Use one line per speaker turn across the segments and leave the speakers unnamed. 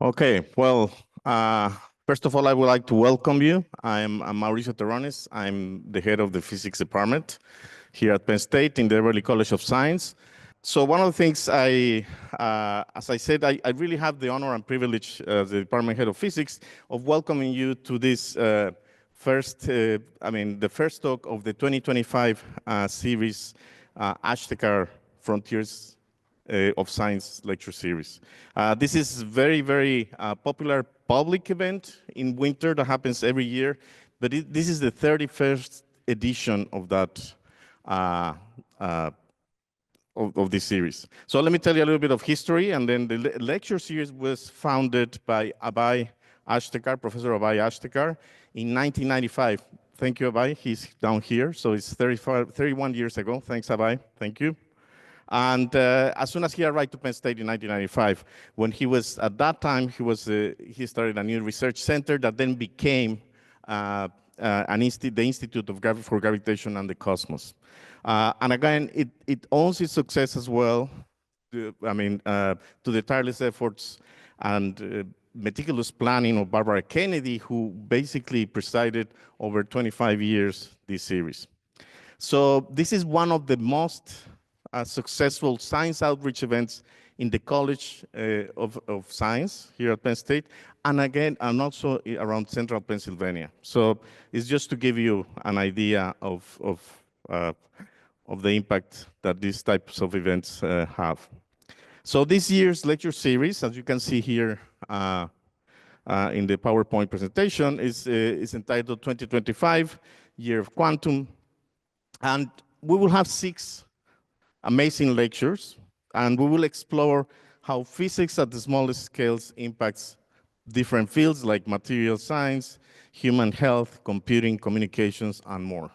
Okay, well, first of all, I would like to welcome you. I'm Mauricio Terrones. I'm the head of the physics department here at Penn State in the Everly College of Science. So one of the things as I said, I really have the honor and privilege as the department head of physics of welcoming you to this the first talk of the 2025 series, Ashtekar Frontiers of Science lecture series. This is very, very popular public event in winter that happens every year, but this is the 31st edition of that of this series. So let me tell you a little bit of history, and then the lecture series was founded by Abhay Ashtekar, Professor Abhay Ashtekar, in 1995. Thank you, Abhay. He's down here, so it's 31 years ago. Thanks, Abhay. Thank you. And as soon as he arrived to Penn State in 1995, when he was, at that time, he started a new research center that then became the Institute for Gravitation and the Cosmos. And again, it owes its success as well, to the tireless efforts and meticulous planning of Barbara Kennedy, who basically presided over 25 years this series. So this is one of the most successful science outreach events in the College of Science here at Penn State, and again, and also around central Pennsylvania. So it's just to give you an idea of the impact that these types of events have. So this year's lecture series, as you can see here in the PowerPoint presentation, is entitled 2025 Year of Quantum. And we will have 6 amazing lectures, and we will explore how physics at the smallest scales impacts different fields like material science, human health, computing, communications, and more.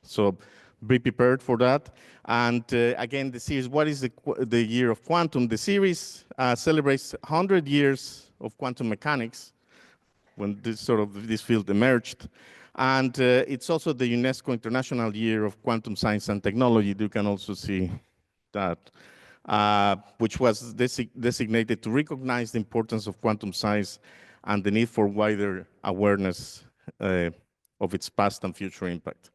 So be prepared for that. And again, the series, what is the year of quantum? The series celebrates 100 years of quantum mechanics when this field emerged. And it's also the UNESCO International Year of Quantum Science and Technology. You can also see that, which was designated to recognize the importance of quantum science and the need for wider awareness of its past and future impact.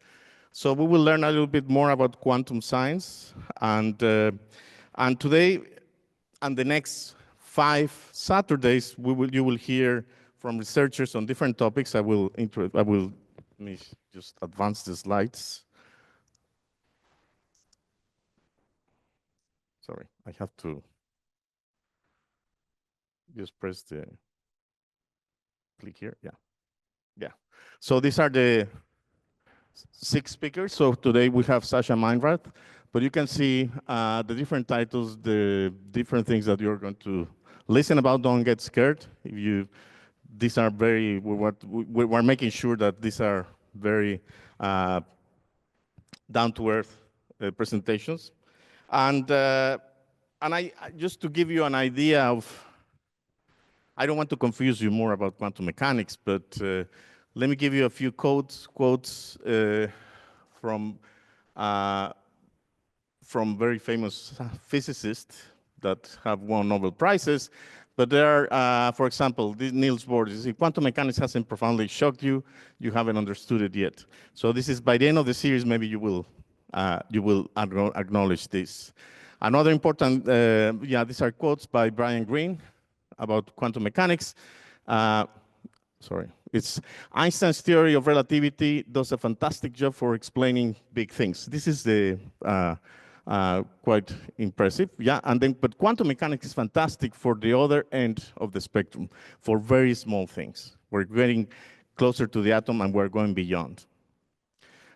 So we will learn a little bit more about quantum science, and today and the next 5 Saturdays, you will hear from researchers on different topics. Let me just advance the slides. Sorry, I have to just press the click here. Yeah. So these are the 6 speakers. So today we have Sascha Meinrath, but you can see the different titles, the different things that you're going to listen about. Don't get scared. These are we're making sure that these are very down-to-earth presentations. And I just to give you an idea of, I don't want to confuse you more about quantum mechanics, but let me give you a few quotes from very famous physicists that have won Nobel Prizes. But there are, for example, Niels Bohr. You see, quantum mechanics hasn't profoundly shocked you. You haven't understood it yet. So this is, by the end of the series, maybe you will acknowledge this. Another important, these are quotes by Brian Greene about quantum mechanics. It's Einstein's theory of relativity does a fantastic job for explaining big things. This is quite impressive. But quantum mechanics is fantastic for the other end of the spectrum, for very small things. We're getting closer to the atom and we're going beyond.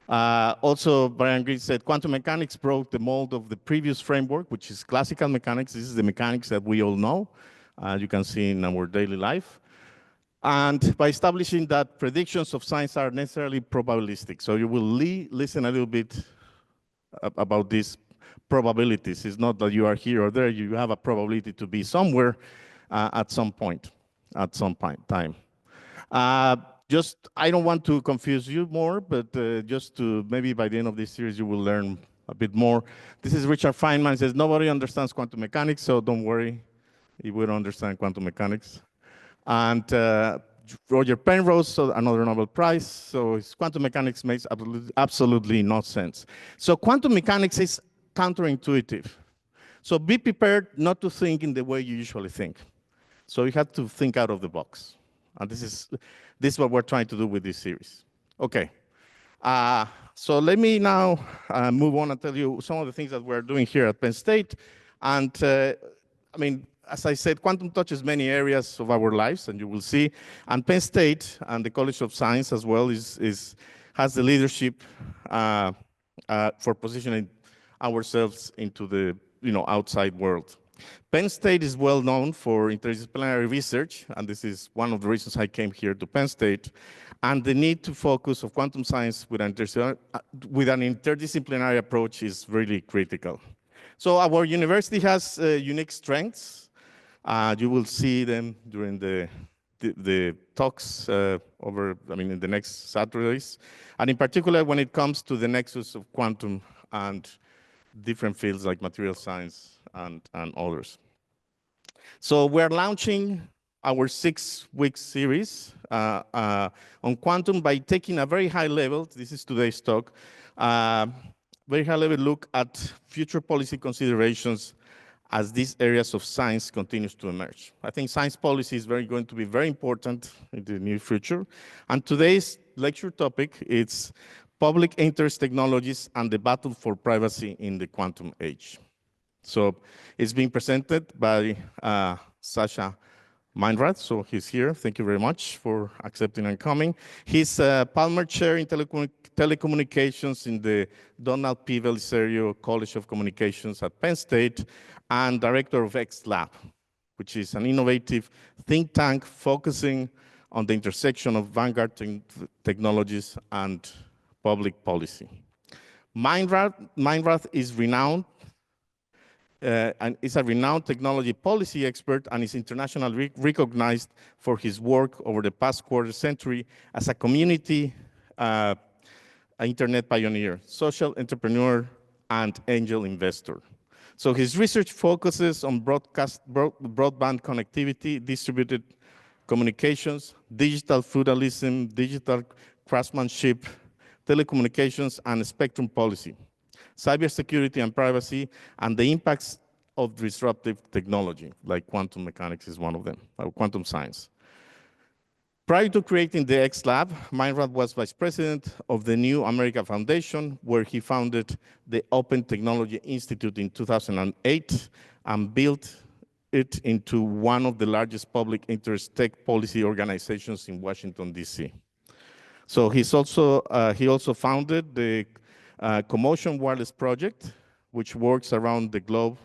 Also, Brian Greene said, quantum mechanics broke the mold of the previous framework, which is classical mechanics. This is the mechanics that we all know, you can see in our daily life. And by establishing that predictions of science are necessarily probabilistic. So you will listen a little bit about these probabilities. It's not that you are here or there. You have a probability to be somewhere at some point, time. I don't want to confuse you more, but just to maybe by the end of this series, you will learn a bit more. This is Richard Feynman. Says, nobody understands quantum mechanics, so don't worry if we don't understand quantum mechanics. And Roger Penrose, so another Nobel Prize. So quantum mechanics makes absolutely no sense. So quantum mechanics is counterintuitive. So be prepared not to think in the way you usually think. So you have to think out of the box. And this is what we're trying to do with this series. Okay. So let me now move on and tell you some of the things that we're doing here at Penn State. And I mean, as I said, quantum touches many areas of our lives, and you will see. And Penn State and the College of Science as well has the leadership for positioning ourselves into the outside world. Penn State is well known for interdisciplinary research, and this is one of the reasons I came here to Penn State, and the need to focus on quantum science with an interdisciplinary approach is really critical. So our university has unique strengths. You will see them during the talks in the next Saturdays, and in particular when it comes to the nexus of quantum and different fields like material science and others. So we're launching our 6-week series on quantum by taking a very high level, this is today's talk, very high level look at future policy considerations as these areas of science continues to emerge. I think science policy is going to be very important in the near future. And today's lecture topic is public interest technologies and the battle for privacy in the quantum age. So it's being presented by Sascha Meinrath, so he's here. Thank you very much for accepting and coming. He's Palmer Chair in Telecommunications in the Donald P. Belisario College of Communications at Penn State and Director of XLab, which is an innovative think tank focusing on the intersection of vanguard technologies and public policy. Meinrath is renowned and is a renowned technology policy expert and is internationally recognized for his work over the past quarter century as a community internet pioneer, social entrepreneur, and angel investor. So his research focuses on broadband connectivity, distributed communications, digital feudalism, digital craftsmanship, telecommunications, and spectrum policy, cybersecurity and privacy, and the impacts of disruptive technology, like quantum mechanics is one of them, or quantum science. Prior to creating the XLab, Meinrath was vice president of the New America Foundation, where he founded the Open Technology Institute in 2008 and built it into one of the largest public interest tech policy organizations in Washington, D.C. So he also founded the Commotion Wireless Project, which works around the globe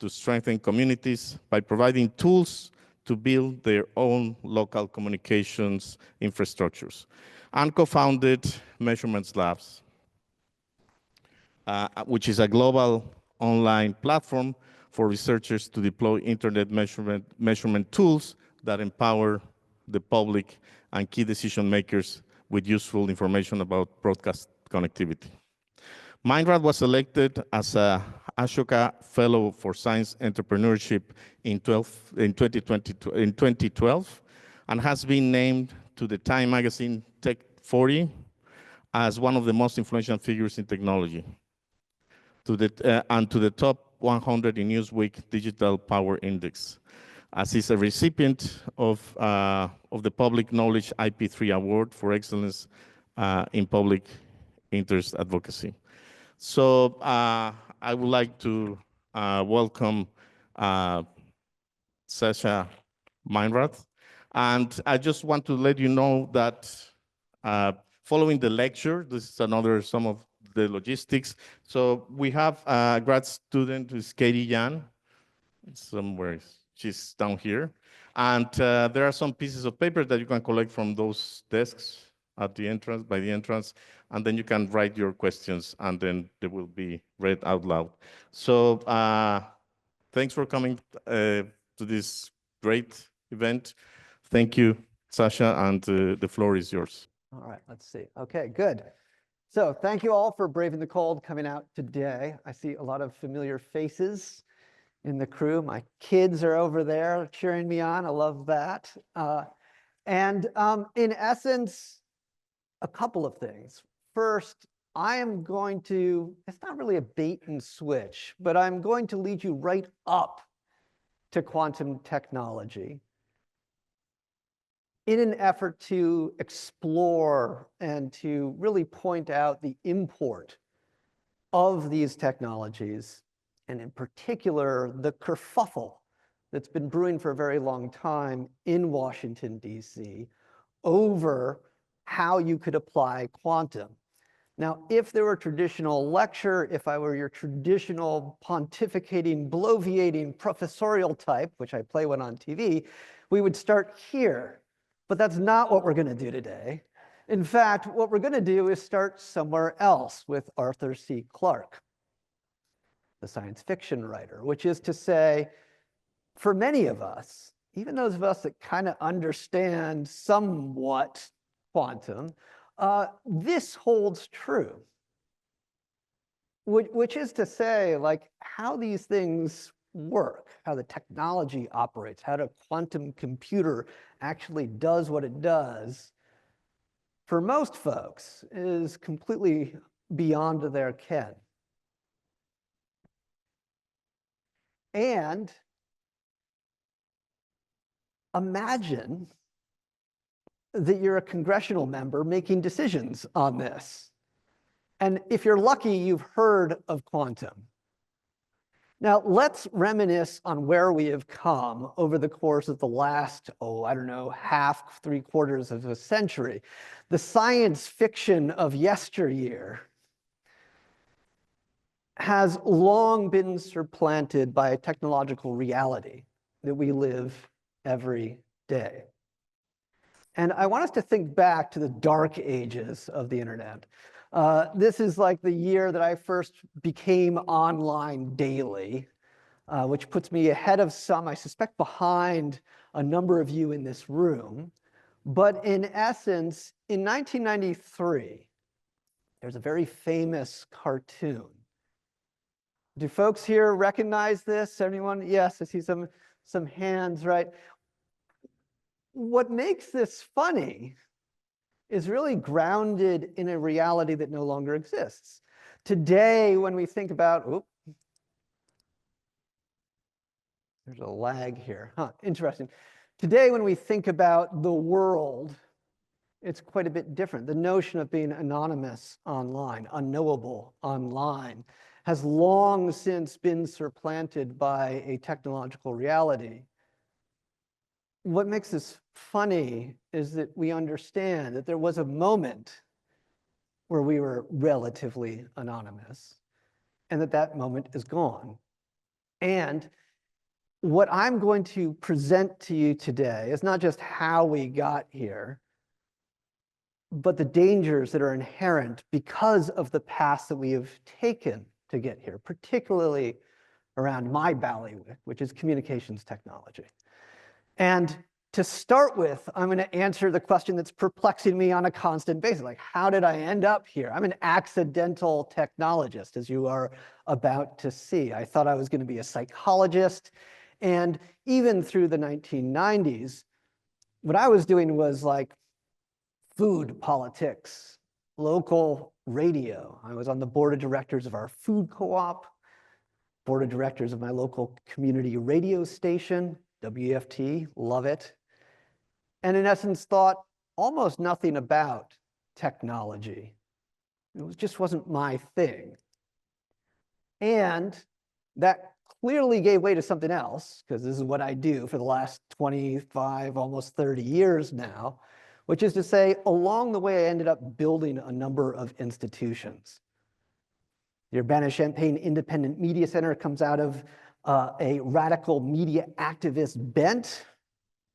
to strengthen communities by providing tools to build their own local communications infrastructures, and co-founded Measurements Labs, which is a global online platform for researchers to deploy internet measurement tools that empower the public and key decision makers with useful information about broadcast connectivity. Meinrath was elected as a Ashoka Fellow for Science Entrepreneurship in 2012 and has been named to the Time Magazine Tech 40 as one of the most influential figures in technology, and to the top 100 in Newsweek Digital Power Index, as he's a recipient of the Public Knowledge IP3 Award for Excellence in Public Interest Advocacy. So I would like to welcome Sascha Meinrath. And I just want to let you know that following the lecture, this is some of the logistics. So we have a grad student who's Katie Yan, somewhere, she's down here. And there are some pieces of paper that you can collect from those desks at the entrance, by the entrance, and then you can write your questions and then they will be read out loud. So thanks for coming to this great event. Thank you, Sascha, and the floor is yours.
All right, let's see. Okay, good. So thank you all for braving the cold coming out today. I see a lot of familiar faces in the crew. My kids are over there cheering me on. I love that. In essence, a couple of things. First, I am going to, it's not really a bait and switch, but I'm going to lead you right up to quantum technology in an effort to explore and to really point out the import of these technologies, and in particular, the kerfuffle that's been brewing for a very long time in Washington, D.C. over how you could apply quantum. Now, if there were a traditional lecture, if I were your traditional pontificating, bloviating professorial type, which I play one on TV, we would start here. But that's not what we're going to do today. In fact, what we're going to do is start somewhere else with Arthur C. Clarke, the science fiction writer, which is to say, for many of us, even those of us that kind of understand somewhat quantum, this holds true, which is to say, like, how these things work, how the technology operates, how the quantum computer actually does what it does, for most folks, is completely beyond their ken. And imagine that you're a congressional member making decisions on this. And if you're lucky, you've heard of quantum. Now, let's reminisce on where we have come over the course of the last, I don't know, half, 3/4 of a century. The science fiction of yesteryear has long been supplanted by a technological reality that we live every day. And I want us to think back to the dark ages of the internet. This is like the year that I first became online daily, which puts me ahead of some, I suspect behind a number of you in this room. But in essence, in 1993, there's a very famous cartoon. Do folks here recognize this? Anyone? Yes, I see some hands, right? What makes this funny is really grounded in a reality that no longer exists. Today, when we think about, there's a lag here. Interesting. Today, when we think about the world, it's quite a bit different. The notion of being anonymous online, unknowable online, has long since been supplanted by a technological reality. What makes this funny is that we understand that there was a moment where we were relatively anonymous, and that moment is gone. And what I'm going to present to you today is not just how we got here, but the dangers that are inherent because of the path that we have taken to get here, particularly around my bailiwick, which is communications technology. And to start with, I'm going to answer the question that's perplexing me on a constant basis. Like, how did I end up here? I'm an accidental technologist, as you are about to see. I thought I was going to be a psychologist. And even through the 1990s, what I was doing was like food politics, local radio. I was on the board of directors of our food co-op, board of directors of my local community radio station, WFT, love it. And in essence, thought almost nothing about technology. It just wasn't my thing. And that clearly gave way to something else, because this is what I do for the last 25, almost 30 years now, which is to say, along the way, I ended up building a number of institutions. The Urbana-Champaign Independent Media Center comes out of a radical media activist bent.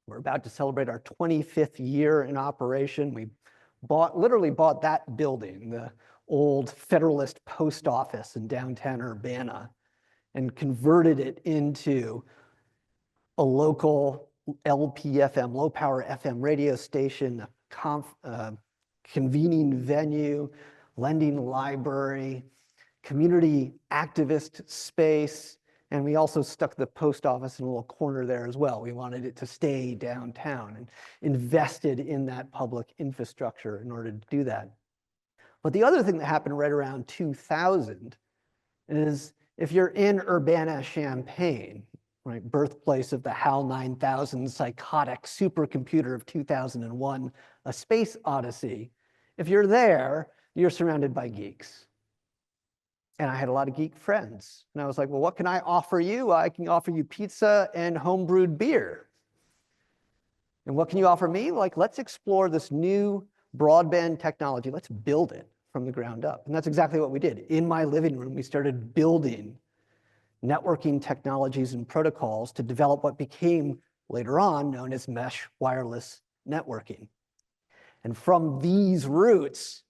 We're about to celebrate our 25th year in operation. We literally bought that building, the old Federalist Post Office in downtown Urbana, and converted it into a local LPFM, low power FM radio station, convening venue, lending library, community activist space, And we also stuck the post office in a little corner there as well. We wanted it to stay downtown and invested in that public infrastructure in order to do that. But the other thing that happened right around 2000 is if you're in Urbana-Champaign, right, birthplace of the HAL 9000 psychotic supercomputer of 2001, A Space Odyssey, if you're there, you're surrounded by geeks. And I had a lot of geek friends. And I was like, well, what can I offer you? I can offer you pizza and homebrewed beer. And what can you offer me? Like, let's explore this new broadband technology. Let's build it from the ground up. And that's exactly what we did. In my living room, we started building networking technologies and protocols to develop what became later on known as mesh wireless networking. And from these roots,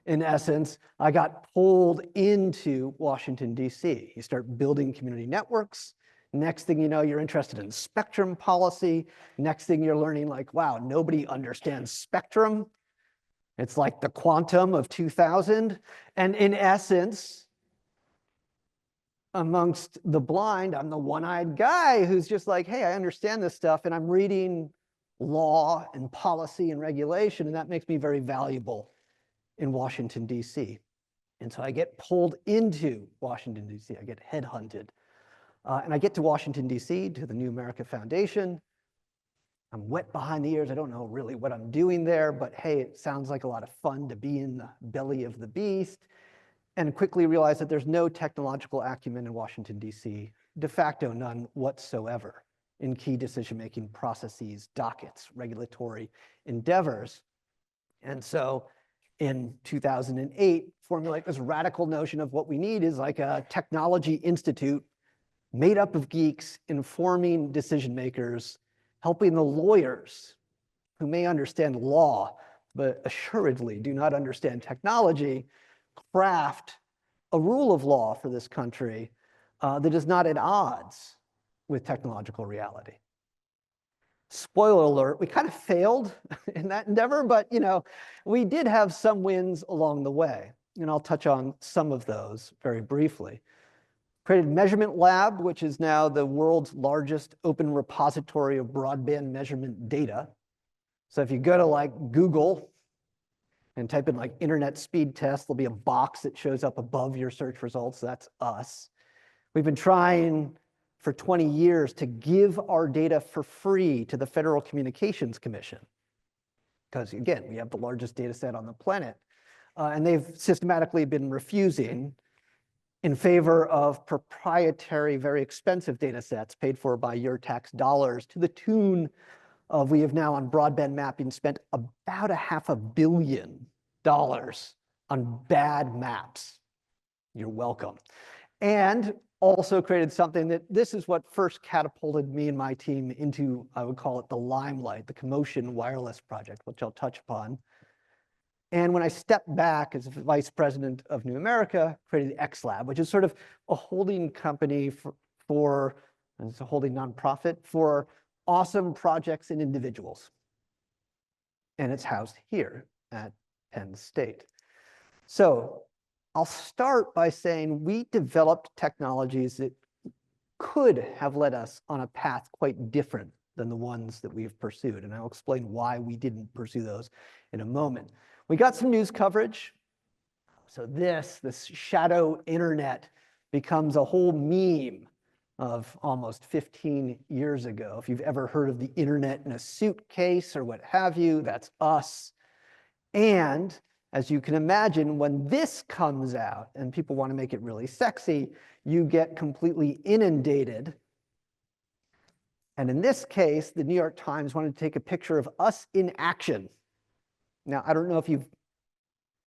in essence, I got pulled into Washington, D.C. You start building community networks. Next thing you know, you're interested in spectrum policy. Next thing you're learning, like, wow, nobody understands spectrum. It's like the quantum of 2000. And in essence, amongst the blind, I'm the one-eyed guy who's just like, hey, I understand this stuff, and I'm reading law and policy and regulation, and that makes me very valuable in Washington, D.C. And so I get pulled into Washington, D.C. I get headhunted. And I get to Washington, D.C., to the New America Foundation. I'm wet behind the ears. I don't know really what I'm doing there, but hey, it sounds like a lot of fun to be in the belly of the beast. And quickly realize that there's no technological acumen in Washington, D.C., de facto none whatsoever in key decision-making processes, dockets, regulatory endeavors. And so in 2008, formulate this radical notion of what we need is like a technology institute made up of geeks informing decision makers, helping the lawyers who may understand law, but assuredly do not understand technology, craft a rule of law for this country that is not at odds with technological reality. Spoiler alert, we kind of failed in that endeavor, but we did have some wins along the way, and I'll touch on some of those very briefly. Created Measurement Lab, which is now the world's largest open repository of broadband measurement data. So if you go to like Google and type in like internet speed test, there'll be a box that shows up above your search results. That's us. We've been trying for 20 years to give our data for free to the Federal Communications Commission. Because again, we have the largest data set on the planet. And they've systematically been refusing in favor of proprietary, very expensive data sets paid for by your tax dollars, to the tune of, we have now on broadband mapping spent about $500 million on bad maps. You're welcome. And also created something that, this is what first catapulted me and my team into, I would call it the limelight, the Commotion Wireless Project, which I'll touch upon. And when I stepped back as vice president of New America, created the X Lab, which is sort of a holding company for and it's a holding nonprofit for awesome projects and individuals. And it's housed here at Penn State. So I'll start by saying we developed technologies that could have led us on a path quite different than the ones that we've pursued. And I'll explain why we didn't pursue those in a moment. We got some news coverage. So this shadow internet becomes a whole meme of almost 15 years ago. If you've ever heard of the internet in a suitcase or what have you, that's us. And as you can imagine, when this comes out and people want to make it really sexy, you get completely inundated. And in this case, the New York Times wanted to take a picture of us in action. Now, I don't know if you've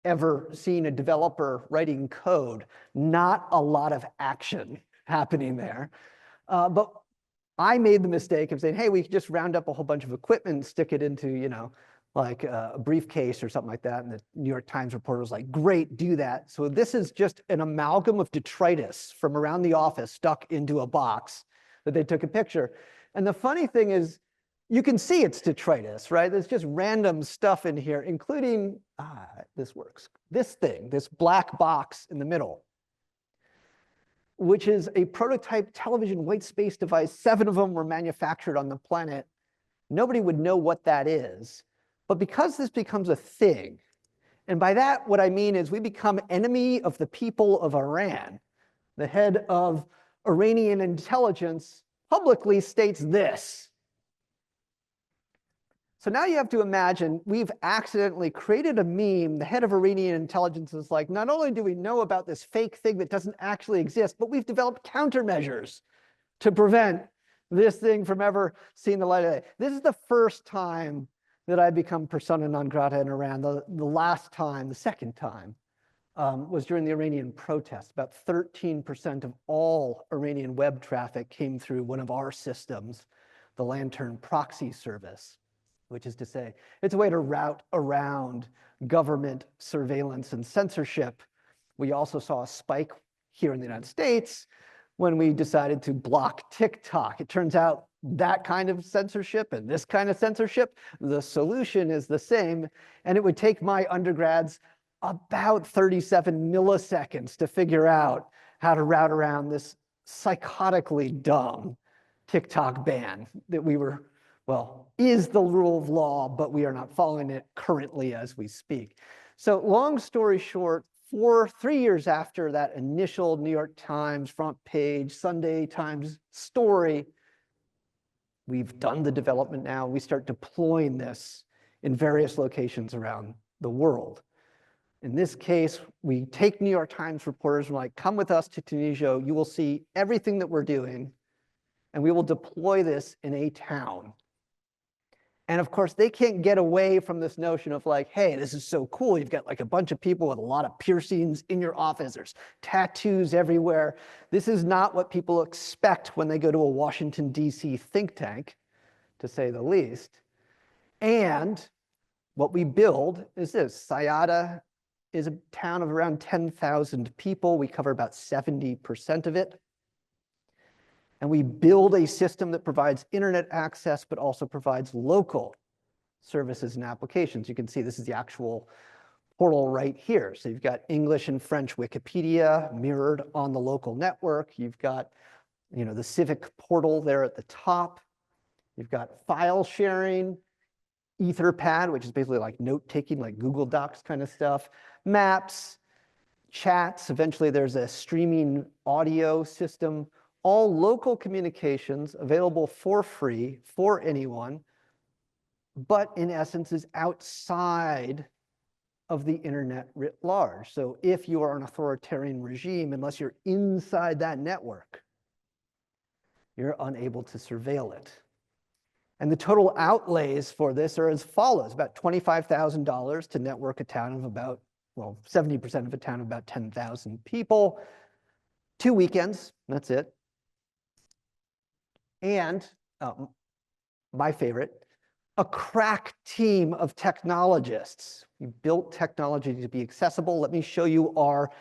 ever seen a developer writing code, not a lot of action happening there. But I made the mistake of saying, hey, we could just round up a whole bunch of equipment and stick it into, like a briefcase or something like that. And the New York Times reporter was like, great, do that. So this is just an amalgam of detritus from around the office stuck into a box that they took a picture. And the funny thing is, you can see it's detritus, right? There's just random stuff in here, including, this works, this thing, this black box in the middle. which is a prototype television white space device. 7 of them were manufactured on the planet. Nobody would know what that is. But because this becomes a thing, and by that, what I mean is we become enemy of the people of Iran. The head of Iranian intelligence publicly states this. So now you have to imagine we've accidentally created a meme. The head of Iranian intelligence is like, not only do we know about this fake thing that doesn't actually exist, but we've developed countermeasures to prevent this thing from ever seeing the light of day. This is the first time that I become persona non grata in Iran. The last time, the second time, was during the Iranian protests. About 13% of all Iranian web traffic came through one of our systems, the Lantern proxy service, which is to say, it's a way to route around government surveillance and censorship. We also saw a spike here in the United States when we decided to block TikTok. It turns out that kind of censorship and this kind of censorship, the solution is the same. And it would take my undergrads about 37 milliseconds to figure out how to route around this psychotically dumb TikTok ban that we were, well, is the rule of law, but we are not following it currently as we speak. So long story short, 3 years after that initial New York Times front page, Sunday Times story, we've done the development now. We start deploying this in various locations around the world. In this case, we take New York Times reporters and we're like, come with us to Tunisia. You will see everything that we're doing, and we will deploy this in a town. And of course, they can't get away from this notion of like, hey, this is so cool. You've got like a bunch of people with a lot of piercings in your office. There's tattoos everywhere. This is not what people expect when they go to a Washington, D.C. think tank, to say the least. And what we build is this. Sayada is a town of around 10,000 people. We cover about 70% of it. And we build a system that provides internet access, but also provides local services and applications. You can see this is the actual portal right here. So you've got English and French Wikipedia mirrored on the local network. You've got, the civic portal there at the top. You've got file sharing, Etherpad, which is basically like note-taking, like Google Docs kind of stuff, maps, chats. Eventually there's a streaming audio system, all local communications available for free for anyone, but in essence is outside of the internet writ large. So if you are an authoritarian regime, unless you're inside that network, you're unable to surveil it. And the total outlays for this are as follows: about $25,000 to network a town of about, 70% of a town of about 10,000 people, 2 weekends, that's it. And my favorite, a crack team of technologists. We built technology to be accessible. Let me show you our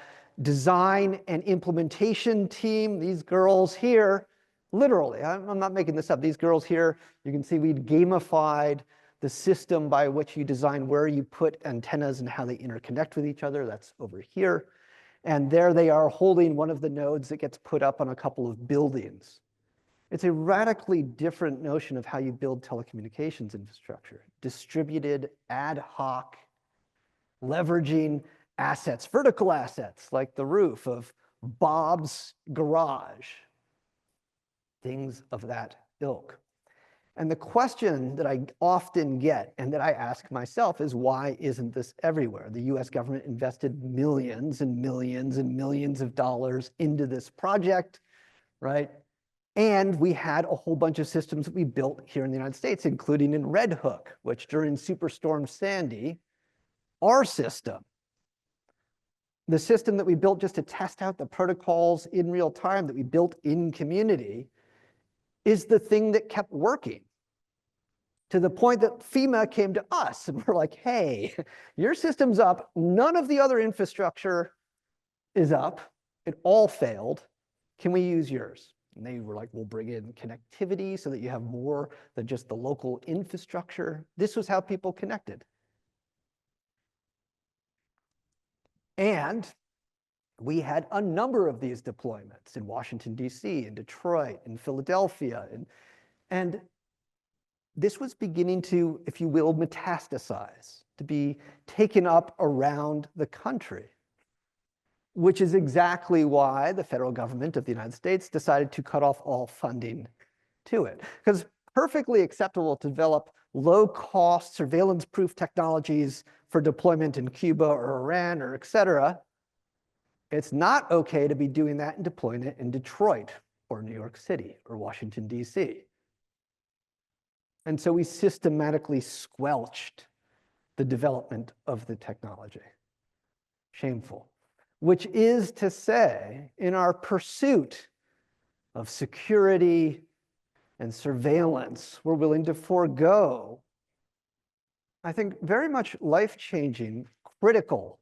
design and implementation team. These girls here, literally, I'm not making this up. These girls here, you can see we'd gamified the system by which you design where you put antennas and how they interconnect with each other. That's over here. And there they are holding one of the nodes that gets put up on a couple of buildings. It's a radically different notion of how you build telecommunications infrastructure. Distributed, ad hoc, leveraging assets, vertical assets, like the roof of Bob's garage, things of that ilk. And the question that I often get and that I ask myself is, why isn't this everywhere? The US government invested millions and millions and millions of dollars into this project, right? And we had a whole bunch of systems that we built here in the United States, including in Red Hook, which during Superstorm Sandy, our system, the system that we built just to test out the protocols in real time that we built in community, is the thing that kept working, to the point that FEMA came to us and we're like, hey, your system's up. None of the other infrastructure is up. It all failed. Can we use yours? And they were like, we'll bring in connectivity so that you have more than just the local infrastructure. This was how people connected. And we had a number of these deployments in Washington, D.C., in Detroit, in Philadelphia, and this was beginning to, if you will, metastasize, to be taken up around the country, which is exactly why the federal government of the United States decided to cut off all funding to it. Because perfectly acceptable to develop low-cost surveillance-proof technologies for deployment in Cuba or Iran or et cetera. It's not okay to be doing that and deploying it in Detroit or New York City or Washington, D.C. And so we systematically squelched the development of the technology. Shameful. Which is to say, in our pursuit of security and surveillance, we're willing to forego, I think, very much life-changing, critical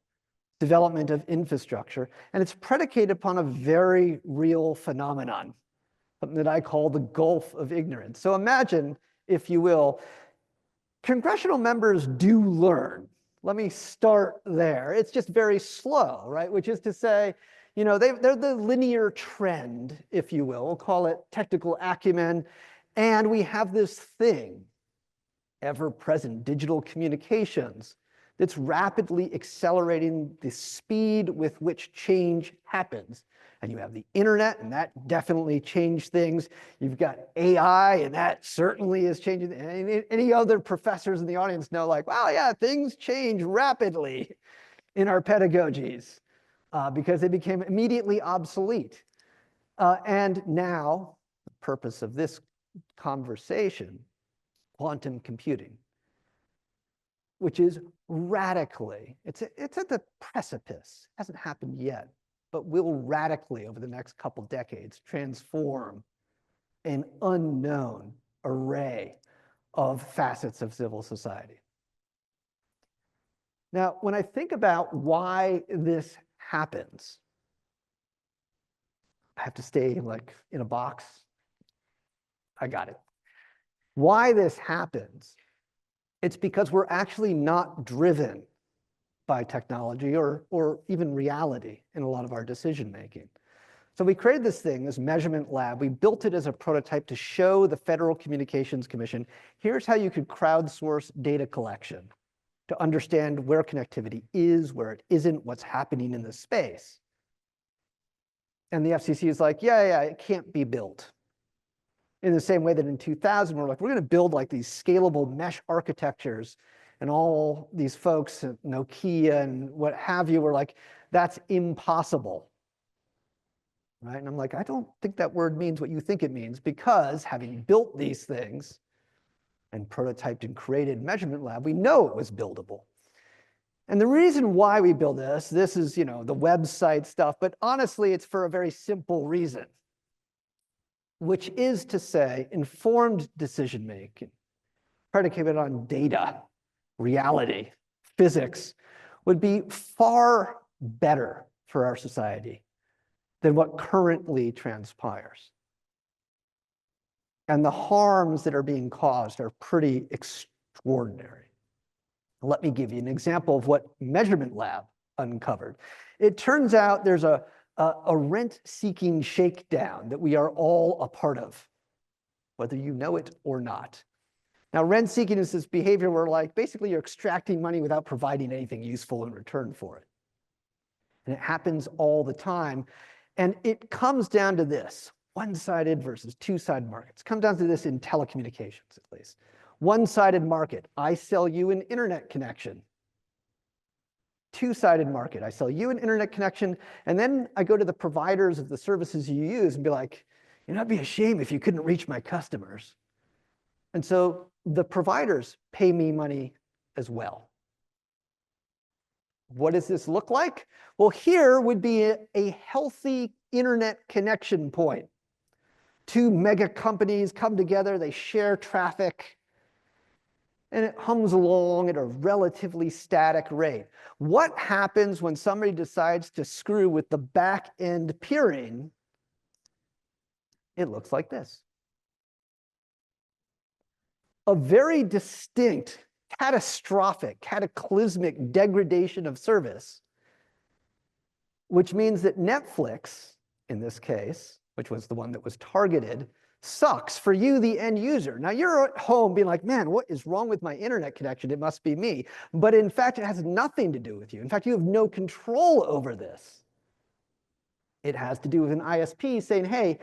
development of infrastructure. And it's predicated upon a very real phenomenon, something that I call the gulf of ignorance. So imagine, if you will, congressional members do learn. Let me start there. It's just very slow, right? Which is to say, they're the linear trend, if you will. We'll call it technical acumen. And we have this thing, ever-present digital communications, that's rapidly accelerating the speed with which change happens. And you have the internet, and that definitely changed things. You've got AI, and that certainly is changing. Any other professors in the audience know, like, wow, yeah, things change rapidly in our pedagogies because they became immediately obsolete. And now, the purpose of this conversation, quantum computing, which is radically, it's at the precipice, hasn't happened yet, but will radically, over the next couple decades, transform an unknown array of facets of civil society. Now, when I think about why this happens, I have to stay like in a box. I got it. Why this happens, it's because we're actually not driven by technology or even reality in a lot of our decision making. So we created this thing, this measurement lab. We built it as a prototype to show the Federal Communications Commission, here's how you could crowdsource data collection to understand where connectivity is, where it isn't, what's happening in the space. And the FCC is like, yeah, it can't be built. In the same way that in 2000, we're like, we're going to build like these scalable mesh architectures, and all these folks at Nokia and what have you were like, that's impossible. Right? And I'm like, I don't think that word means what you think it means, because having built these things and prototyped and created measurement lab, we know it was buildable. And the reason why we build this is, the website stuff, but honestly, it's for a very simple reason, which is to say, informed decision making predicated on data, reality, physics, would be far better for our society than what currently transpires. And the harms that are being caused are pretty extraordinary. Let me give you an example of what Measurement Lab uncovered. It turns out there's a rent-seeking shakedown that we are all a part of, whether you know it or not. Now, rent-seeking is this behavior where, like, basically you're extracting money without providing anything useful in return for it. And it happens all the time. And it comes down to this, one-sided versus two-sided markets. It comes down to this in telecommunications, at least. One-sided market, I sell you an internet connection. Two-sided market, I sell you an internet connection, and then I go to the providers of the services you use and be like, it'd be a shame if you couldn't reach my customers. And so the providers pay me money as well. What does this look like? Well, here would be a healthy internet connection point. Two mega companies come together, they share traffic, and it hums along at a relatively static rate. What happens when somebody decides to screw with the back-end peering? It looks like this. A very distinct, catastrophic, cataclysmic degradation of service which means that Netflix, in this case, which was the one that was targeted, sucks for you, the end user. Now you're at home being like, man, what is wrong with my internet connection? It must be me. But in fact, it has nothing to do with you. In fact, you have no control over this. It has to do with an ISP saying, hey,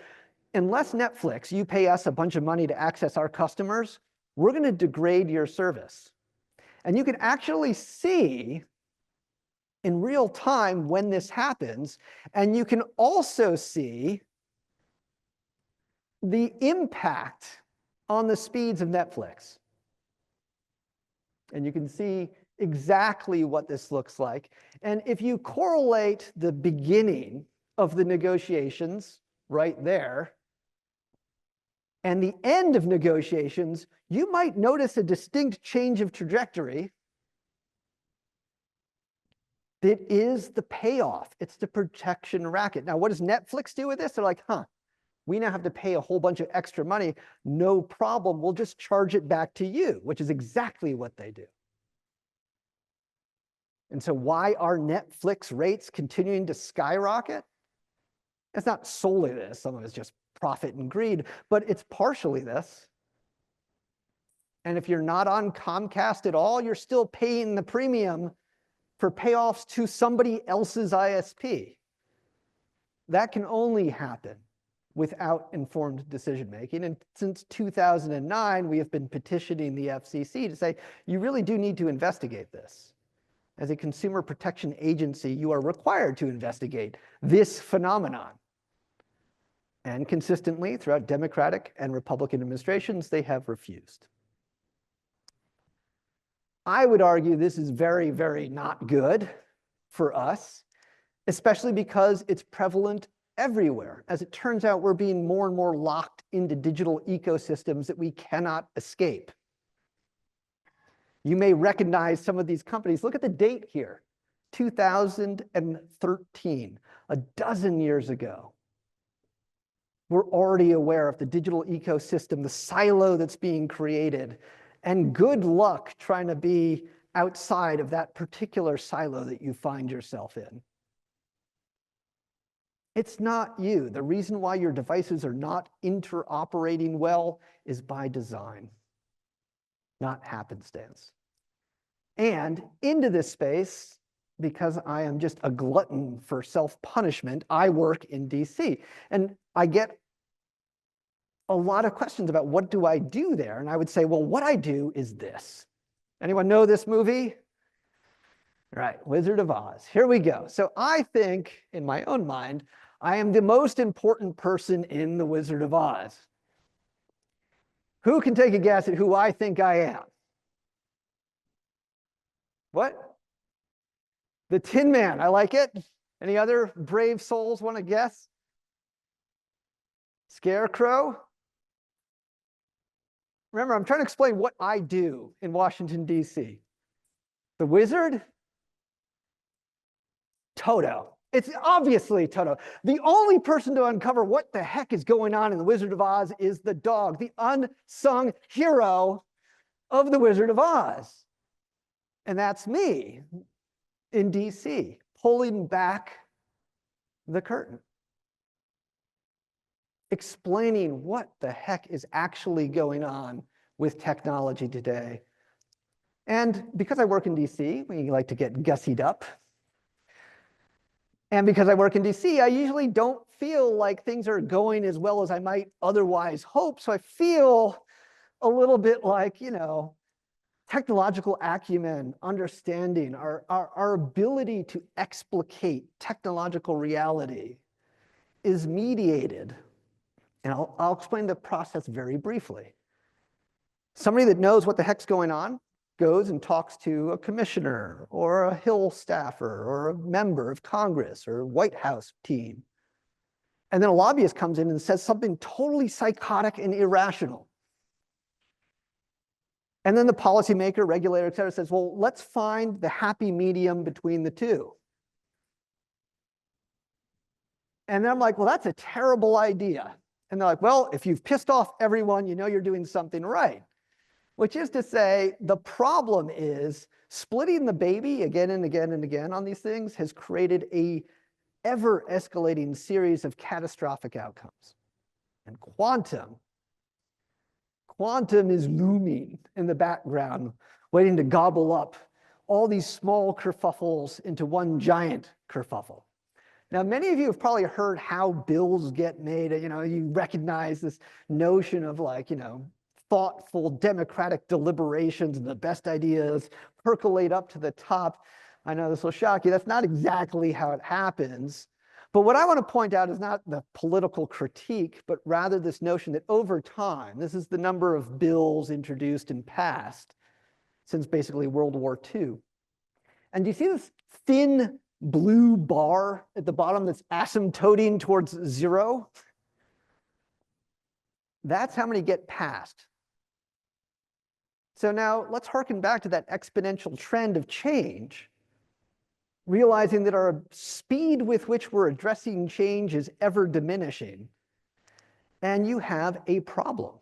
unless Netflix, you pay us a bunch of money to access our customers, we're going to degrade your service. And you can actually see in real time when this happens. And you can also see the impact on the speeds of Netflix. And you can see exactly what this looks like. And if you correlate the beginning of the negotiations right there and the end of negotiations, you might notice a distinct change of trajectory. That is the payoff. It's the protection racket. Now, what does Netflix do with this? They're like, we now have to pay a whole bunch of extra money. No problem. We'll just charge it back to you, which is exactly what they do. And so why are Netflix rates continuing to skyrocket? It's not solely this. Some of it's just profit and greed, but it's partially this. And if you're not on Comcast at all, you're still paying the premium for payoffs to somebody else's ISP. That can only happen without informed decision-making. And since 2009, we have been petitioning the FCC to say, you really do need to investigate this. As a consumer protection agency, you are required to investigate this phenomenon. And consistently, throughout Democratic and Republican administrations, they have refused. I would argue this is very, very not good for us, especially because it's prevalent everywhere. As it turns out, we're being more and more locked into digital ecosystems that we cannot escape. You may recognize some of these companies. Look at the date here, 2013, a dozen years ago. We're already aware of the digital ecosystem, the silo that's being created. And good luck trying to be outside of that particular silo that you find yourself in. It's not you. The reason why your devices are not interoperating well is by design, not happenstance. And into this space, because I am just a glutton for self-punishment, I work in DC. And I get a lot of questions about what do I do there? And I would say, well, what I do is this. Anyone know this movie? All right, Wizard of Oz. Here we go. So I think, in my own mind, I am the most important person in the Wizard of Oz. Who can take a guess at who I think I am? What? The Tin Man. I like it. Any other brave souls want to guess? Scarecrow? Remember, I'm trying to explain what I do in Washington, D.C. The wizard? Toto. It's obviously Toto. The only person to uncover what the heck is going on in the Wizard of Oz is the dog, the unsung hero of the Wizard of Oz. And that's me in D.C., pulling back the curtain, explaining what the heck is actually going on with technology today. And because I work in DC, we like to get gussied up. And because I work in DC, I usually don't feel like things are going as well as I might otherwise hope. So I feel a little bit like, technological acumen, understanding, our ability to explicate technological reality is mediated. And I'll explain the process very briefly. Somebody that knows what the heck's going on goes and talks to a commissioner or a Hill staffer or a member of Congress or White House team. And then a lobbyist comes in and says something totally psychotic and irrational. And then the policymaker, regulator, et cetera, says, well, let's find the happy medium between the two. And then I'm like, well, that's a terrible idea. And they're like, well, if you've pissed off everyone, you know you're doing something right. Which is to say, the problem is splitting the baby again and again and again on these things has created a ever-escalating series of catastrophic outcomes. And quantum is looming in the background, waiting to gobble up all these small kerfuffles into one giant kerfuffle. Now, many of you have probably heard how bills get made. You recognize this notion of thoughtful democratic deliberations and the best ideas percolate up to the top. I know this will shock you. That's not exactly how it happens. But what I want to point out is not the political critique, but rather this notion that over time, this is the number of bills introduced and passed since basically World War II. And do you see this thin blue bar at the bottom that's asymptoting towards 0? That's how many get passed. So now let's harken back to that exponential trend of change, realizing that our speed with which we're addressing change is ever diminishing. And you have a problem.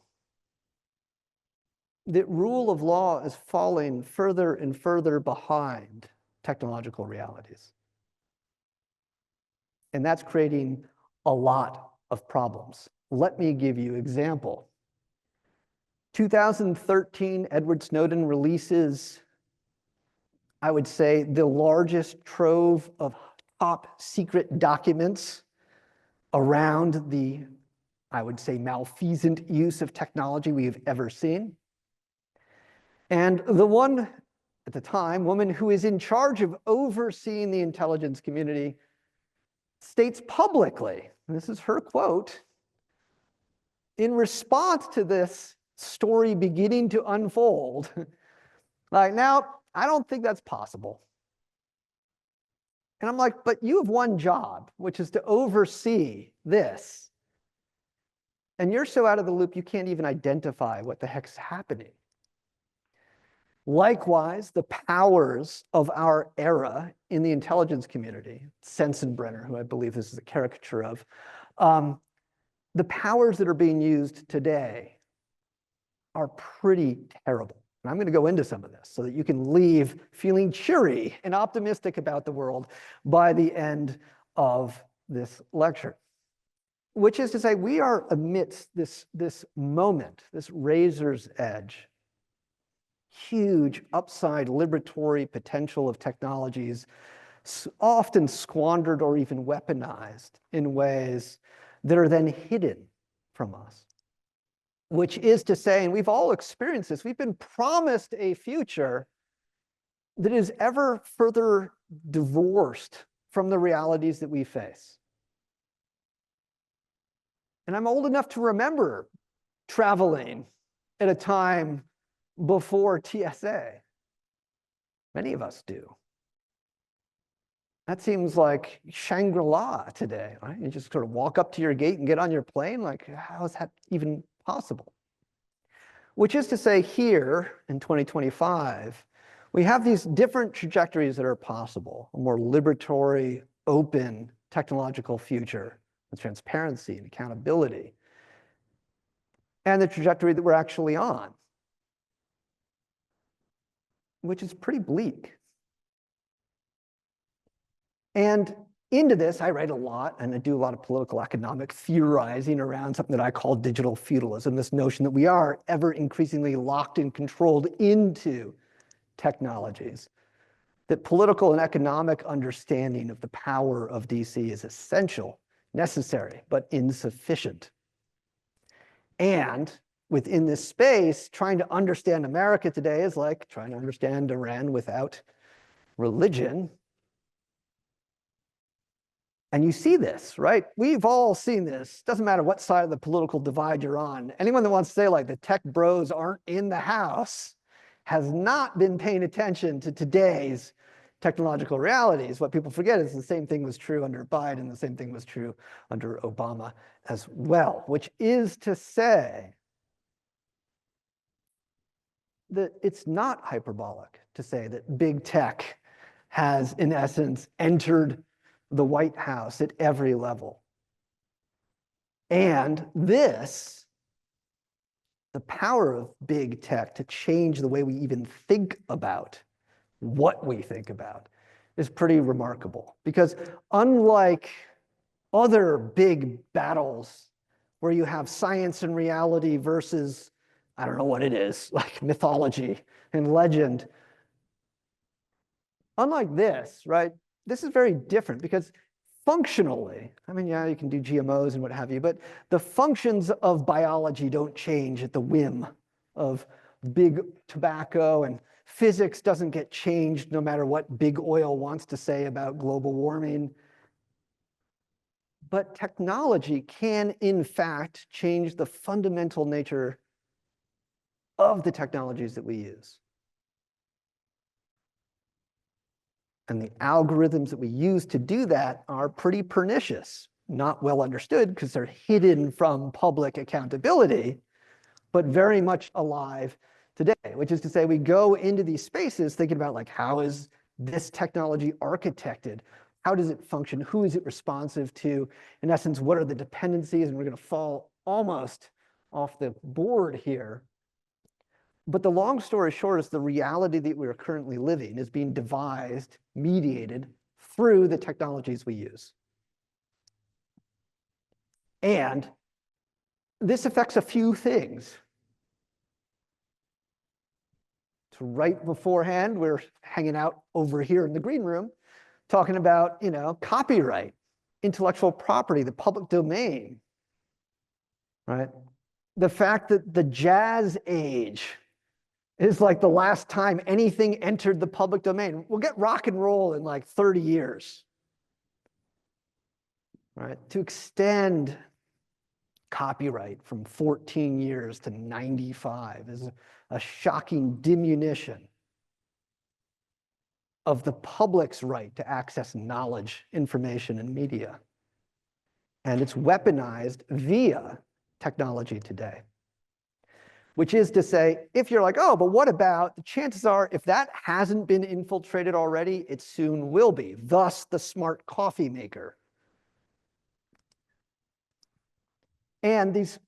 That rule of law is falling further and further behind technological realities. And that's creating a lot of problems. Let me give you an example. 2013, Edward Snowden releases, I would say, the largest trove of top secret documents around the, I would say, malfeasant use of technology we have ever seen. And the one, at the time, woman who is in charge of overseeing the intelligence community states publicly, and this is her quote, in response to this story beginning to unfold, now, I don't think that's possible. And I'm like, but you have one job, which is to oversee this. And you're so out of the loop, you can't even identify what the heck's happening. Likewise, the powers of our era in the intelligence community, Sensenbrenner, who I believe this is a caricature of, the powers that are being used today are pretty terrible. And I'm going to go into some of this so that you can leave feeling cheery and optimistic about the world by the end of this lecture. Which is to say, we are amidst this moment, this razor's edge, huge upside liberatory potential of technologies, often squandered or even weaponized in ways that are then hidden from us. Which is to say, and we've all experienced this, we've been promised a future that is ever further divorced from the realities that we face. And I'm old enough to remember traveling at a time before TSA. Many of us do. That seems like Shangri-La today, right? You just sort of walk up to your gate and get on your plane. Like, how is that even possible? Which is to say, here in 2025, we have these different trajectories that are possible: a more liberatory, open, technological future with transparency and accountability, and the trajectory that we're actually on, which is pretty bleak. And into this, I write a lot, and I do a lot of political economic theorizing around something that I call digital feudalism, this notion that we are ever increasingly locked and controlled into technologies, that political and economic understanding of the power of DC is essential, necessary, but insufficient. And within this space, trying to understand America today is like trying to understand Iran without religion. And you see this, right? We've all seen this. Doesn't matter what side of the political divide you're on. Anyone that wants to say like the tech bros aren't in the house has not been paying attention to today's technological realities. What people forget is the same thing was true under Biden, the same thing was true under Obama as well, which is to say that it's not hyperbolic to say that big tech has, in essence, entered the White House at every level. And this, the power of big tech to change the way we even think about what we think about, is pretty remarkable, because unlike other big battles where you have science and reality versus, I don't know what it is, like mythology and legend, unlike this, right? This is very different because functionally, I mean, yeah, you can do GMOs and what have you, but the functions of biology don't change at the whim of big tobacco, and physics doesn't get changed no matter what big oil wants to say about global warming. But technology can, in fact, change the fundamental nature of the technologies that we use. And the algorithms that we use to do that are pretty pernicious, not well understood because they're hidden from public accountability, but very much alive today, which is to say we go into these spaces thinking about, like, how is this technology architected? How does it function? Who is it responsive to? In essence, what are the dependencies? And we're going to fall almost off the board here. But the long story short is the reality that we're currently living is being devised, mediated through the technologies we use. And this affects a few things. So right beforehand, we're hanging out over here in the green room, talking about, copyright, intellectual property, the public domain, right? The fact that the jazz age is like the last time anything entered the public domain. We'll get rock and roll in like 30 years, right? To extend copyright from 14 years to 95 is a shocking diminution of the public's right to access knowledge, information, and media. And it's weaponized via technology today. Which is to say, if you're like, oh, but what about, the chances are, if that hasn't been infiltrated already, it soon will be. Thus, the smart coffee maker. And these,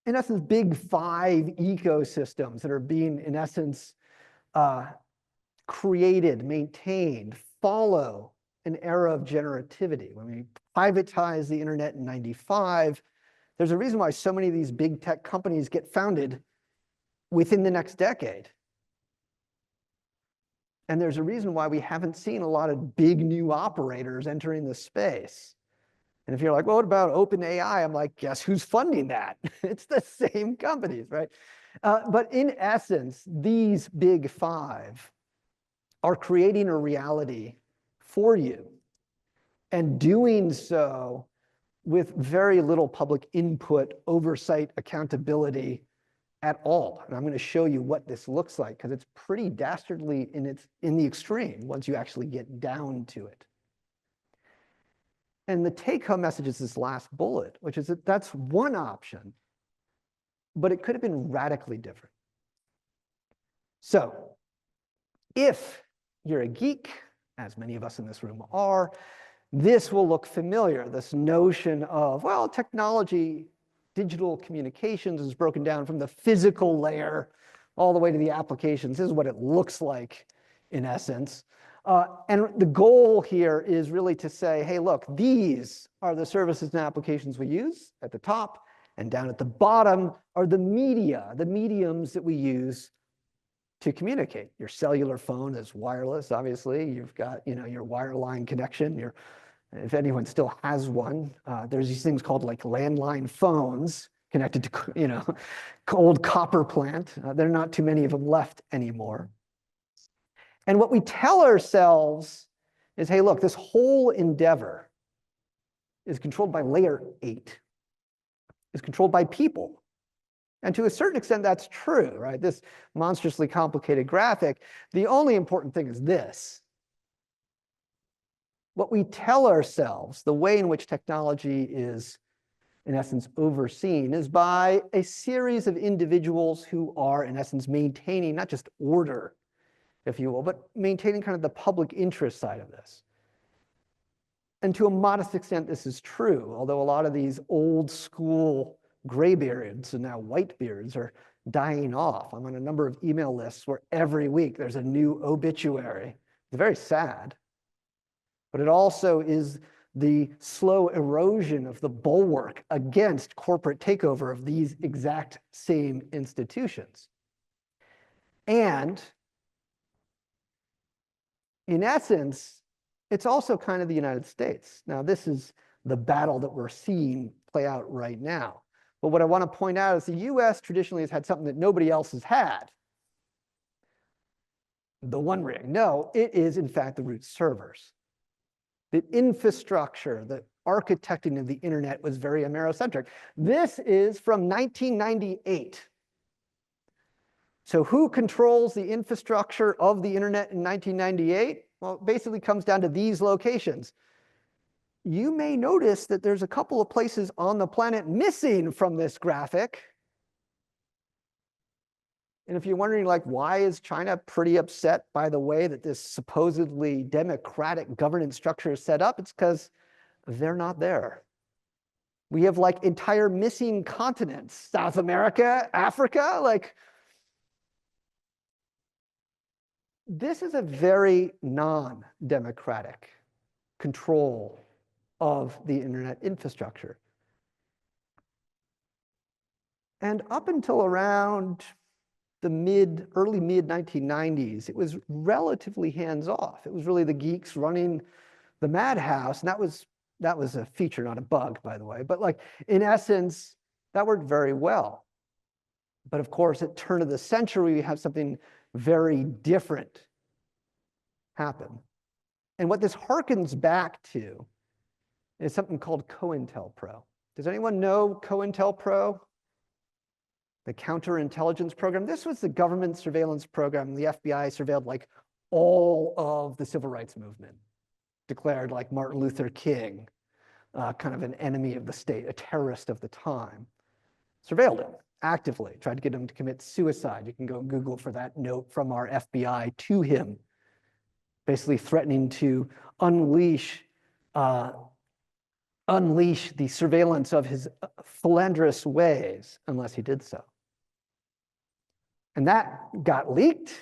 in essence, big five ecosystems that are being, in essence, created, maintained, follow an era of generativity. When we privatized the internet in 95, there's a reason why so many of these big tech companies get founded within the next decade. And there's a reason why we haven't seen a lot of big new operators entering the space. And if you're like, well, what about OpenAI? I'm like, guess who's funding that? It's the same companies, right? But in essence, these big five are creating a reality for you, and doing so with very little public input, oversight, accountability at all. And I'm going to show you what this looks like, because it's pretty dastardly in the extreme once you actually get down to it. And the take-home message is this last bullet, which is that that's one option, but it could have been radically different. So if you're a geek, as many of us in this room are, this will look familiar, this notion of, well, technology, digital communications is broken down from the physical layer all the way to the applications. This is what it looks like in essence. And the goal here is really to say, hey, look, these are the services and applications we use at the top, and down at the bottom are the media, the mediums that we use to communicate. Your cellular phone is wireless, obviously. You've got, your wireline connection. If anyone still has one, there's these things called like landline phones connected to, old copper plant. There are not too many of them left anymore. And what we tell ourselves is, hey, look, this whole endeavor is controlled by layer 8, is controlled by people. And to a certain extent, that's true, right? This monstrously complicated graphic. The only important thing is this. What we tell ourselves, the way in which technology is, in essence, overseen, is by a series of individuals who are, in essence, maintaining not just order, if you will, but maintaining kind of the public interest side of this. And to a modest extent, this is true, although a lot of these old school graybeards and now whitebeards are dying off. I'm on a number of email lists where every week there's a new obituary. It's very sad. but it also is the slow erosion of the bulwark against corporate takeover of these exact same institutions. And in essence, it's also kind of the United States. Now, this is the battle that we're seeing play out right now. But what I want to point out is the US traditionally has had something that nobody else has had. The One Ring. No, it is in fact the root servers. The infrastructure, the architecting of the internet was very Amerocentric. This is from 1998. So who controls the infrastructure of the internet in 1998? Well, it basically comes down to these locations. You may notice that there's a couple of places on the planet missing from this graphic. And if you're wondering, like, why is China pretty upset by the way that this supposedly democratic governance structure is set up, it's because they're not there. We have like entire missing continents, South America, Africa, like, this is a very non-democratic control of the internet infrastructure. And up until around the early mid 1990s, it was relatively hands-off. It was really the geeks running the madhouse, and that was a feature, not a bug, by the way. But like, in essence, that worked very well. But of course, at turn of the century, we have something very different happen. And what this harkens back to is something called COINTELPRO. Does anyone know COINTELPRO? The counterintelligence program. This was the government surveillance program. The FBI surveilled like all of the civil rights movement, declared like Martin Luther King kind of an enemy of the state, a terrorist of the time. Surveilled him actively, tried to get him to commit suicide. You can go Google for that note from our FBI to him, basically threatening to unleash the surveillance of his philanderous ways unless he did so. And that got leaked.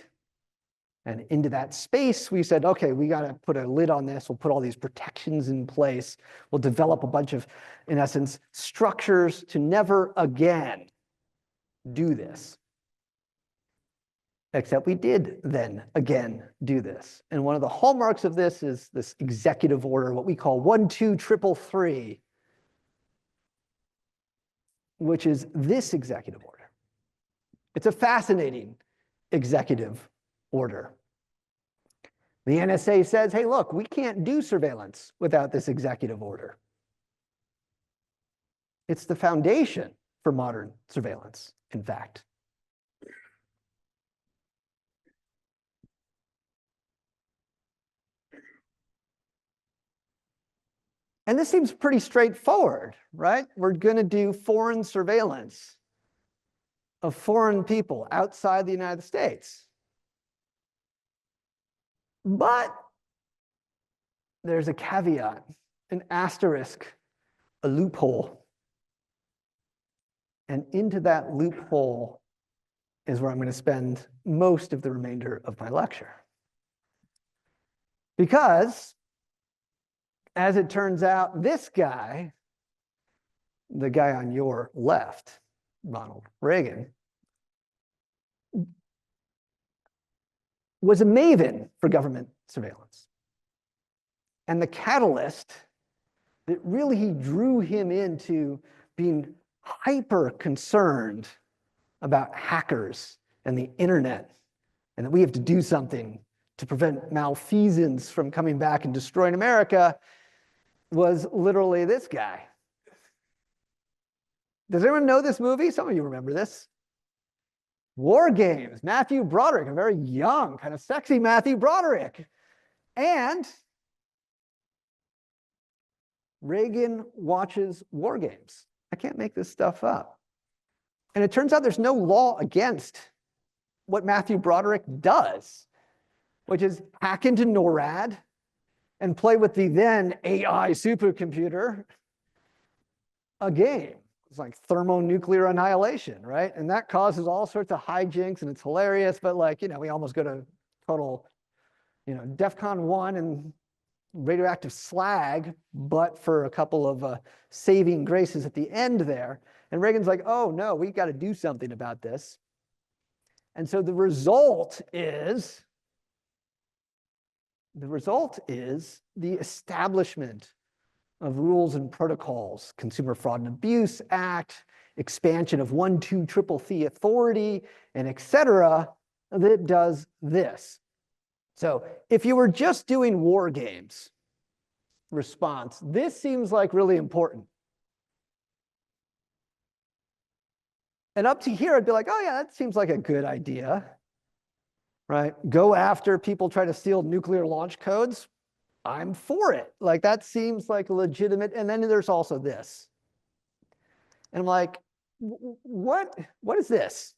And into that space, we said, okay, we got to put a lid on this. We'll put all these protections in place. We'll develop a bunch of, in essence, structures to never again do this. Except we did then again do this. And one of the hallmarks of this is this executive order, what we call 12333, which is this executive order. It's a fascinating executive order. The NSA says, hey, look, we can't do surveillance without this executive order. It's the foundation for modern surveillance, in fact. And this seems pretty straightforward, right? We're going to do foreign surveillance of foreign people outside the United States. But there's a caveat, an asterisk, a loophole. And into that loophole is where I'm going to spend most of the remainder of my lecture. Because, as it turns out, this guy, the guy on your left, Ronald Reagan, was a maven for government surveillance. And the catalyst that really drew him into being hyper concerned about hackers and the internet, and that we have to do something to prevent malfeasance from coming back and destroying America, was literally this guy. Does anyone know this movie? Some of you remember this. War Games, Matthew Broderick, a very young, kind of sexy Matthew Broderick. And Reagan watches War Games. I can't make this stuff up. And it turns out there's no law against what Matthew Broderick does, which is hack into NORAD and play with the then AI supercomputer a game. It's like thermonuclear annihilation, right? And that causes all sorts of hijinks, and it's hilarious, but like, we almost go to total, DEFCON 1 and radioactive slag, but for a couple of saving graces at the end there. And Reagan's like, oh no, we got to do something about this. And so the result is the establishment of rules and protocols, Consumer Fraud and Abuse Act, expansion of 1-2-3-3 authority, and et cetera, that does this. So if you were just doing war games response, this seems like really important. And up to here, I'd be like, oh yeah, that seems like a good idea, right? Go after people trying to steal nuclear launch codes. I'm for it. Like that seems like legitimate. And then there's also this. And I'm like, what is this?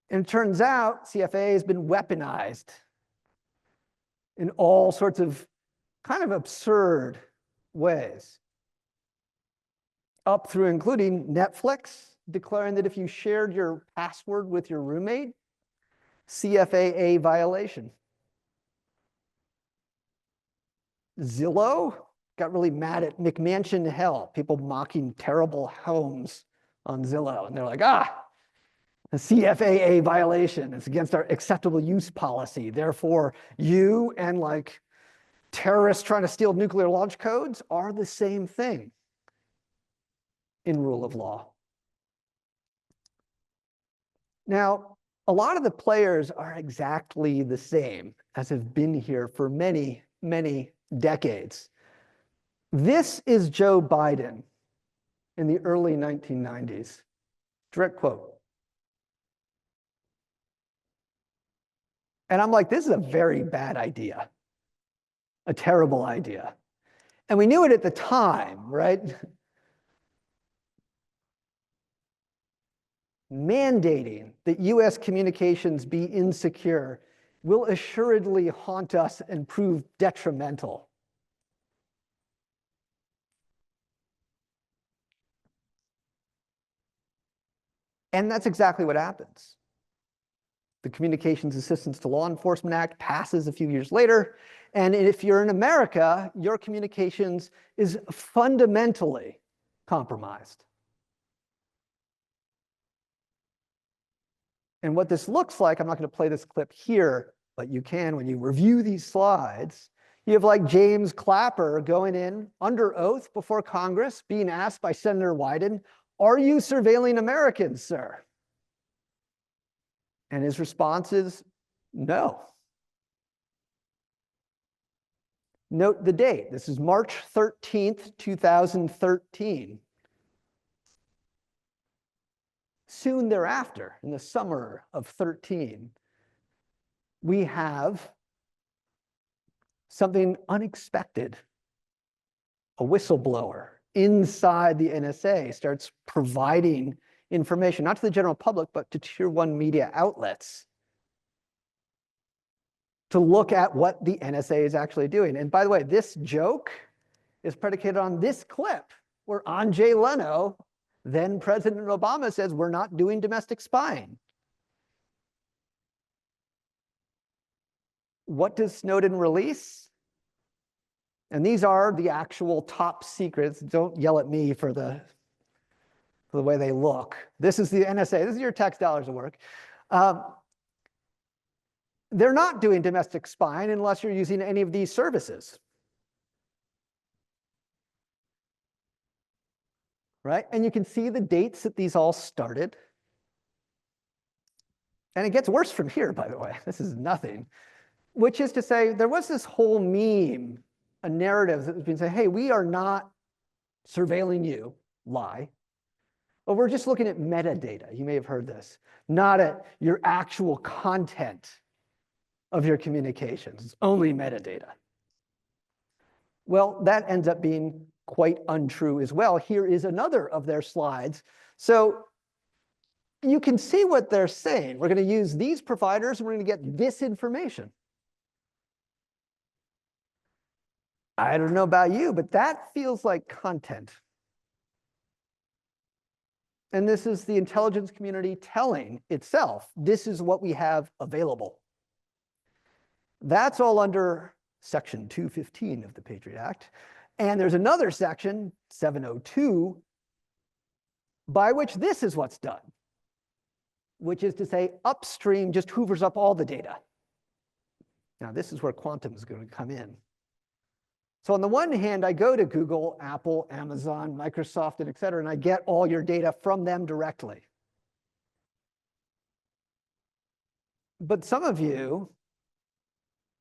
And it turns out CFA has been weaponized in all sorts of kind of absurd ways. Up through including Netflix declaring that if you shared your password with your roommate, CFAA violation. Zillow got really mad at McMansion Hell, people mocking terrible homes on Zillow. And they're like, a CFAA violation. It's against our acceptable use policy. Therefore, you and like terrorists trying to steal nuclear launch codes are the same thing in rule of law. Now, a lot of the players are exactly the same as have been here for many, many decades. This is Joe Biden in the early 1990s. Direct quote. And I'm like, this is a very bad idea, a terrible idea. And we knew it at the time, right? Mandating that US communications be insecure will assuredly haunt us and prove detrimental. And that's exactly what happens. The Communications Assistance to Law Enforcement Act passes a few years later. And if you're in America, your communications is fundamentally compromised. And what this looks like, I'm not going to play this clip here, but you can when you review these slides. You have like James Clapper going in under oath before Congress, being asked by Senator Wyden, are you surveilling Americans, sir? And his response is no. Note the date. This is March 13th, 2013. Soon thereafter, in the summer of 13, we have something unexpected. A whistleblower inside the NSA starts providing information, not to the general public, but to tier 1 media outlets to look at what the NSA is actually doing. And by the way, this joke is predicated on this clip where Andrzej Leno, then President Obama, says we're not doing domestic spying. What does Snowden release? And these are the actual top secrets. Don't yell at me for the way they look. This is the NSA. This is your tax dollars at work. They're not doing domestic spying unless you're using any of these services. Right? And you can see the dates that these all started. And it gets worse from here, by the way. This is nothing. Which is to say, there was this whole meme, a narrative that was being said, hey, we are not surveilling you, lie. But we're just looking at metadata. You may have heard this. Not at your actual content of your communications. It's only metadata. Well, that ends up being quite untrue as well. Here is another of their slides. So you can see what they're saying. We're going to use these providers, and we're going to get this information. I don't know about you, but that feels like content. And this is the intelligence community telling itself, this is what we have available. That's all under Section 215 of the Patriot Act. And there's another section, 702, by which this is what's done, which is to say upstream just hoovers up all the data. Now, this is where quantum is going to come in. So on the one hand, I go to Google, Apple, Amazon, Microsoft, and et cetera, and I get all your data from them directly. But some of you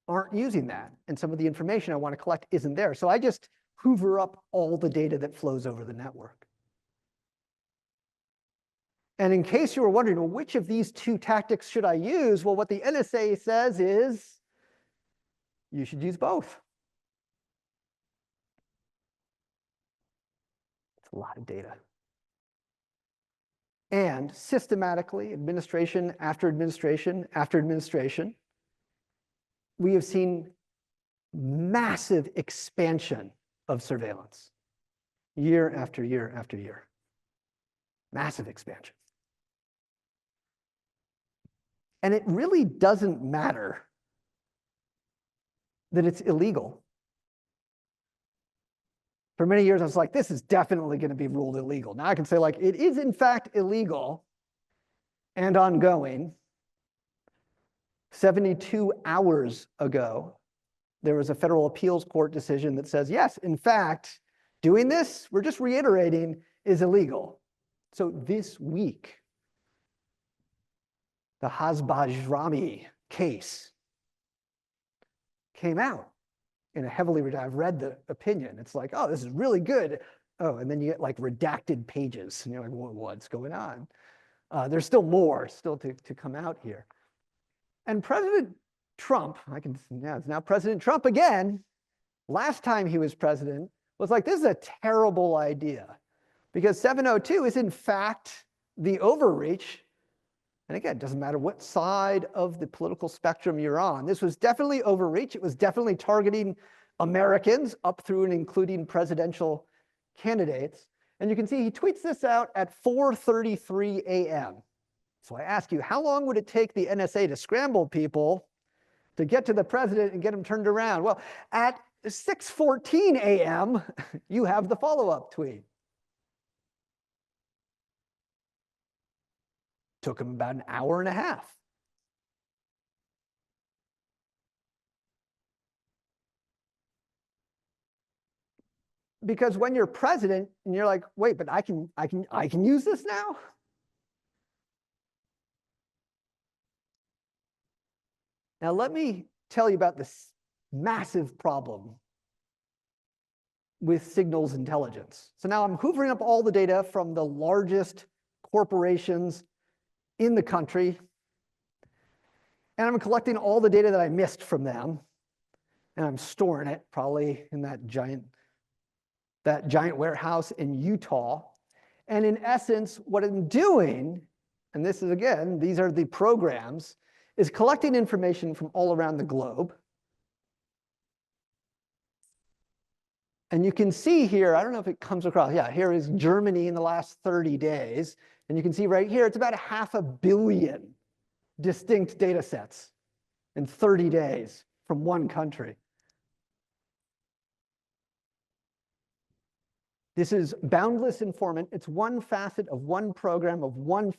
aren't using that, and some of the information I want to collect isn't there. So I just hoover up all the data that flows over the network. And in case you were wondering, well, which of these two tactics should I use? Well, what the NSA says is you should use both. It's a lot of data. And systematically, administration after administration after administration, we have seen massive expansion of surveillance year after year after year. Massive expansion. And it really doesn't matter that it's illegal. For many years, I was like, this is definitely going to be ruled illegal. Now I can say, like, it is in fact illegal and ongoing. 72 hours ago, there was a federal appeals court decision that says, yes, in fact, doing this, we're just reiterating, is illegal. So this week, the Hazbajrami case came out in a heavily redacted. I've read the opinion. It's like, oh, this is really good. Oh, and then you get like redacted pages, and you're like, well, what's going on? There's still more still to come out here. And President Trump, it's now President Trump again. Last time he was president was like, this is a terrible idea, because 702 is in fact the overreach. And again, it doesn't matter what side of the political spectrum you're on. This was definitely overreach. It was definitely targeting Americans up through and including presidential candidates. And you can see he tweets this out at 4:33 a.m. So I ask you, how long would it take the NSA to scramble people to get to the president and get him turned around? Well, at 6:14 a.m., you have the follow-up tweet. Took him about an hour and a half. Because when you're president and you're like, wait, but I can use this now? Now let me tell you about this massive problem with signals intelligence. So now I'm hoovering up all the data from the largest corporations in the country, and I'm collecting all the data that I missed from them, and I'm storing it probably in that giant warehouse in Utah. And in essence, what I'm doing, and this is again, these are the programs, is collecting information from all around the globe. And you can see here, I don't know if it comes across, yeah, here is Germany in the last 30 days. And you can see right here, it's about 500 million distinct data sets in 30 days from one country. This is boundless informant. It's one facet of one program of one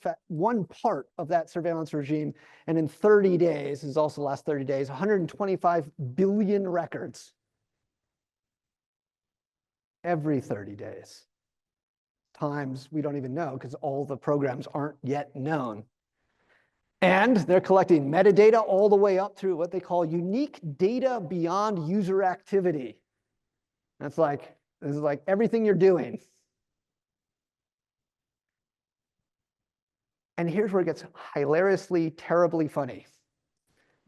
part of that surveillance regime. And in 30 days, this is also the last 30 days, 125 billion records every 30 days. Times we don't even know because all the programs aren't yet known. And they're collecting metadata all the way up through what they call unique data beyond user activity. That's like, this is like everything you're doing. And here's where it gets hilariously, terribly funny.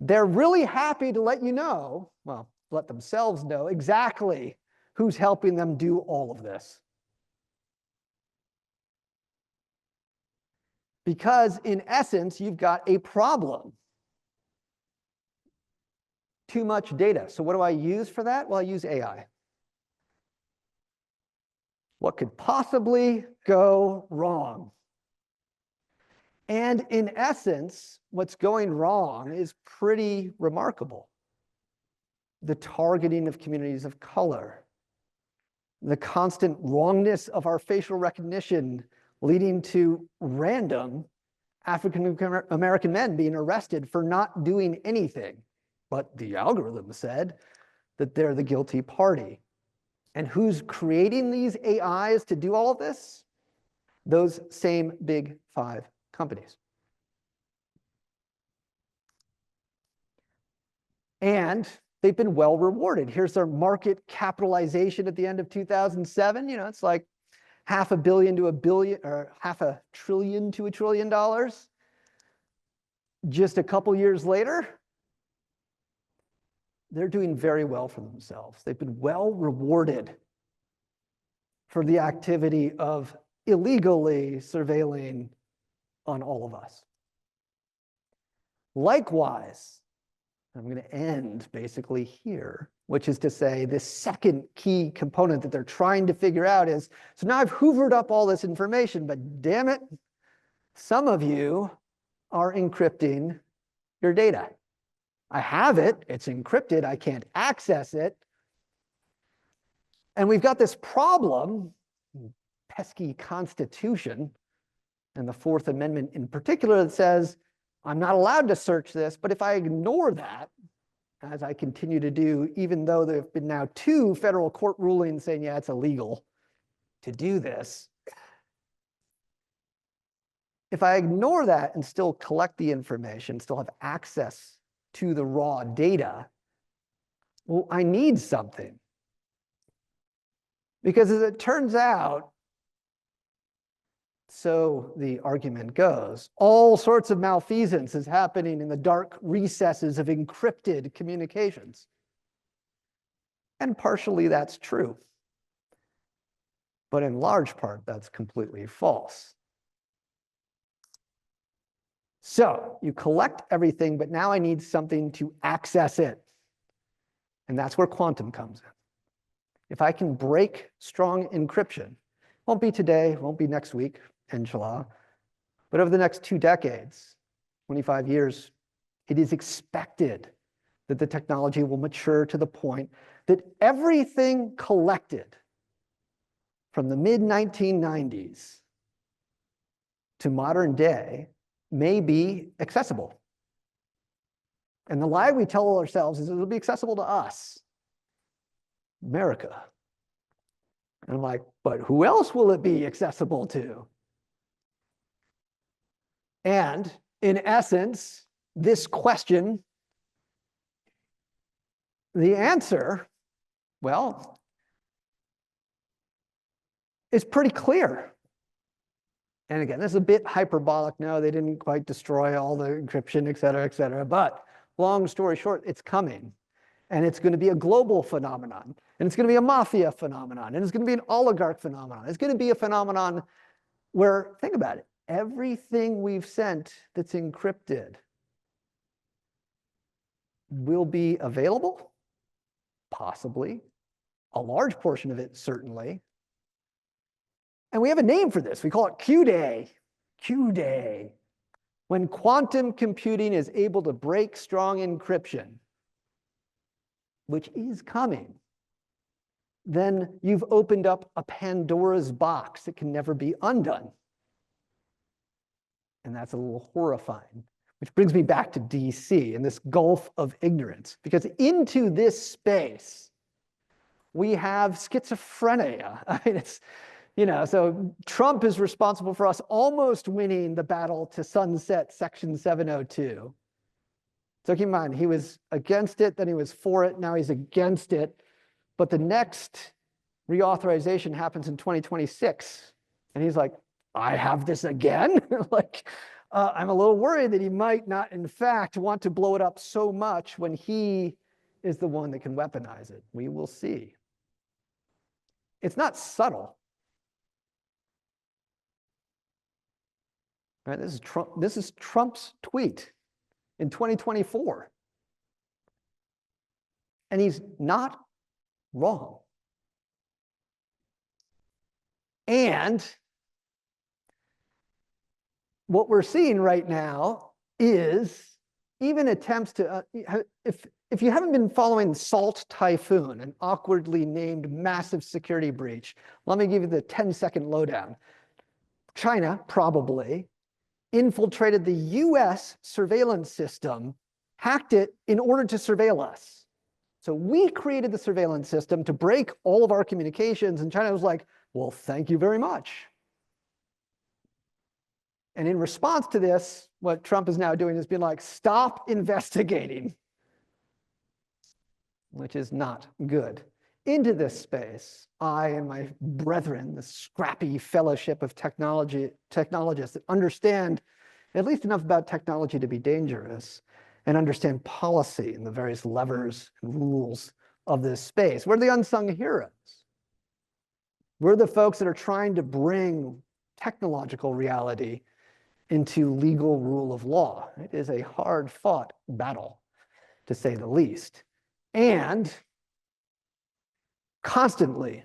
They're really happy to let you know, well, let themselves know exactly who's helping them do all of this. Because in essence, you've got a problem. Too much data. So what do I use for that? Well, I use AI. What could possibly go wrong? And in essence, what's going wrong is pretty remarkable. the targeting of communities of color, the constant wrongness of our facial recognition leading to random African American men being arrested for not doing anything. But the algorithm said that they're the guilty party. And who's creating these AIs to do all of this? Those same big 5 companies. And they've been well rewarded. Here's their market capitalization at the end of 2007. It's like $500 billion to $1 billion, or $500 billion to $1 trillion. Just a couple years later, they're doing very well for themselves. They've been well rewarded for the activity of illegally surveilling on all of us. Likewise, I'm going to end basically here, which is to say the second key component that they're trying to figure out is, so now I've hoovered up all this information, but damn it, some of you are encrypting your data. I have it, it's encrypted, I can't access it. And we've got this problem, pesky Constitution, and the Fourth Amendment in particular, that says, I'm not allowed to search this, but if I ignore that, as I continue to do, even though there have been now 2 federal court rulings saying, yeah, it's illegal to do this. If I ignore that and still collect the information, still have access to the raw data, well, I need something. Because as it turns out, so the argument goes, all sorts of malfeasance is happening in the dark recesses of encrypted communications. And partially that's true. But in large part, that's completely false. So you collect everything, but now I need something to access it. And that's where quantum comes in. If I can break strong encryption, won't be today, won't be next week, inshallah, but over the next 2 decades, 25 years, it is expected that the technology will mature to the point that everything collected from the mid-1990s to modern day may be accessible. And the lie we tell ourselves is it'll be accessible to us, America. And I'm like, but who else will it be accessible to? And in essence, this question, the answer, well, is pretty clear. And again, this is a bit hyperbolic. No, they didn't quite destroy all the encryption, et cetera, et cetera. But long story short, it's coming. And it's going to be a global phenomenon. And it's going to be a mafia phenomenon. And it's going to be an oligarch phenomenon. It's going to be a phenomenon where, think about it, everything we've sent that's encrypted will be available, possibly, a large portion of it, certainly. And we have a name for this. We call it Q-Day. Q-Day. When quantum computing is able to break strong encryption, which is coming, then you've opened up a Pandora's box that can never be undone. And that's a little horrifying, which brings me back to DC and this gulf of ignorance, because into this space, we have schizophrenia. I mean, it's, so Trump is responsible for us almost winning the battle to sunset Section 702. So keep in mind, he was against it, then he was for it, now he's against it. But the next reauthorization happens in 2026. And he's like, I have this again? I'm a little worried that he might not, in fact, want to blow it up so much when he is the one that can weaponize it. We will see. It's not subtle. Right, this is Trump's tweet in 2024. And he's not wrong. And what we're seeing right now is even attempts to, if you haven't been following Salt Typhoon, an awkwardly named massive security breach, let me give you the 10-second lowdown. China probably infiltrated the US surveillance system, hacked it in order to surveil us. So we created the surveillance system to break all of our communications, and China was like, well, thank you very much. And in response to this, what Trump is now doing is being like, stop investigating, which is not good. Into this space, I and my brethren, the scrappy fellowship of technologists that understand at least enough about technology to be dangerous and understand policy and the various levers and rules of this space. We're the unsung heroes. We're the folks that are trying to bring technological reality into legal rule of law. It is a hard-fought battle, to say the least. And constantly,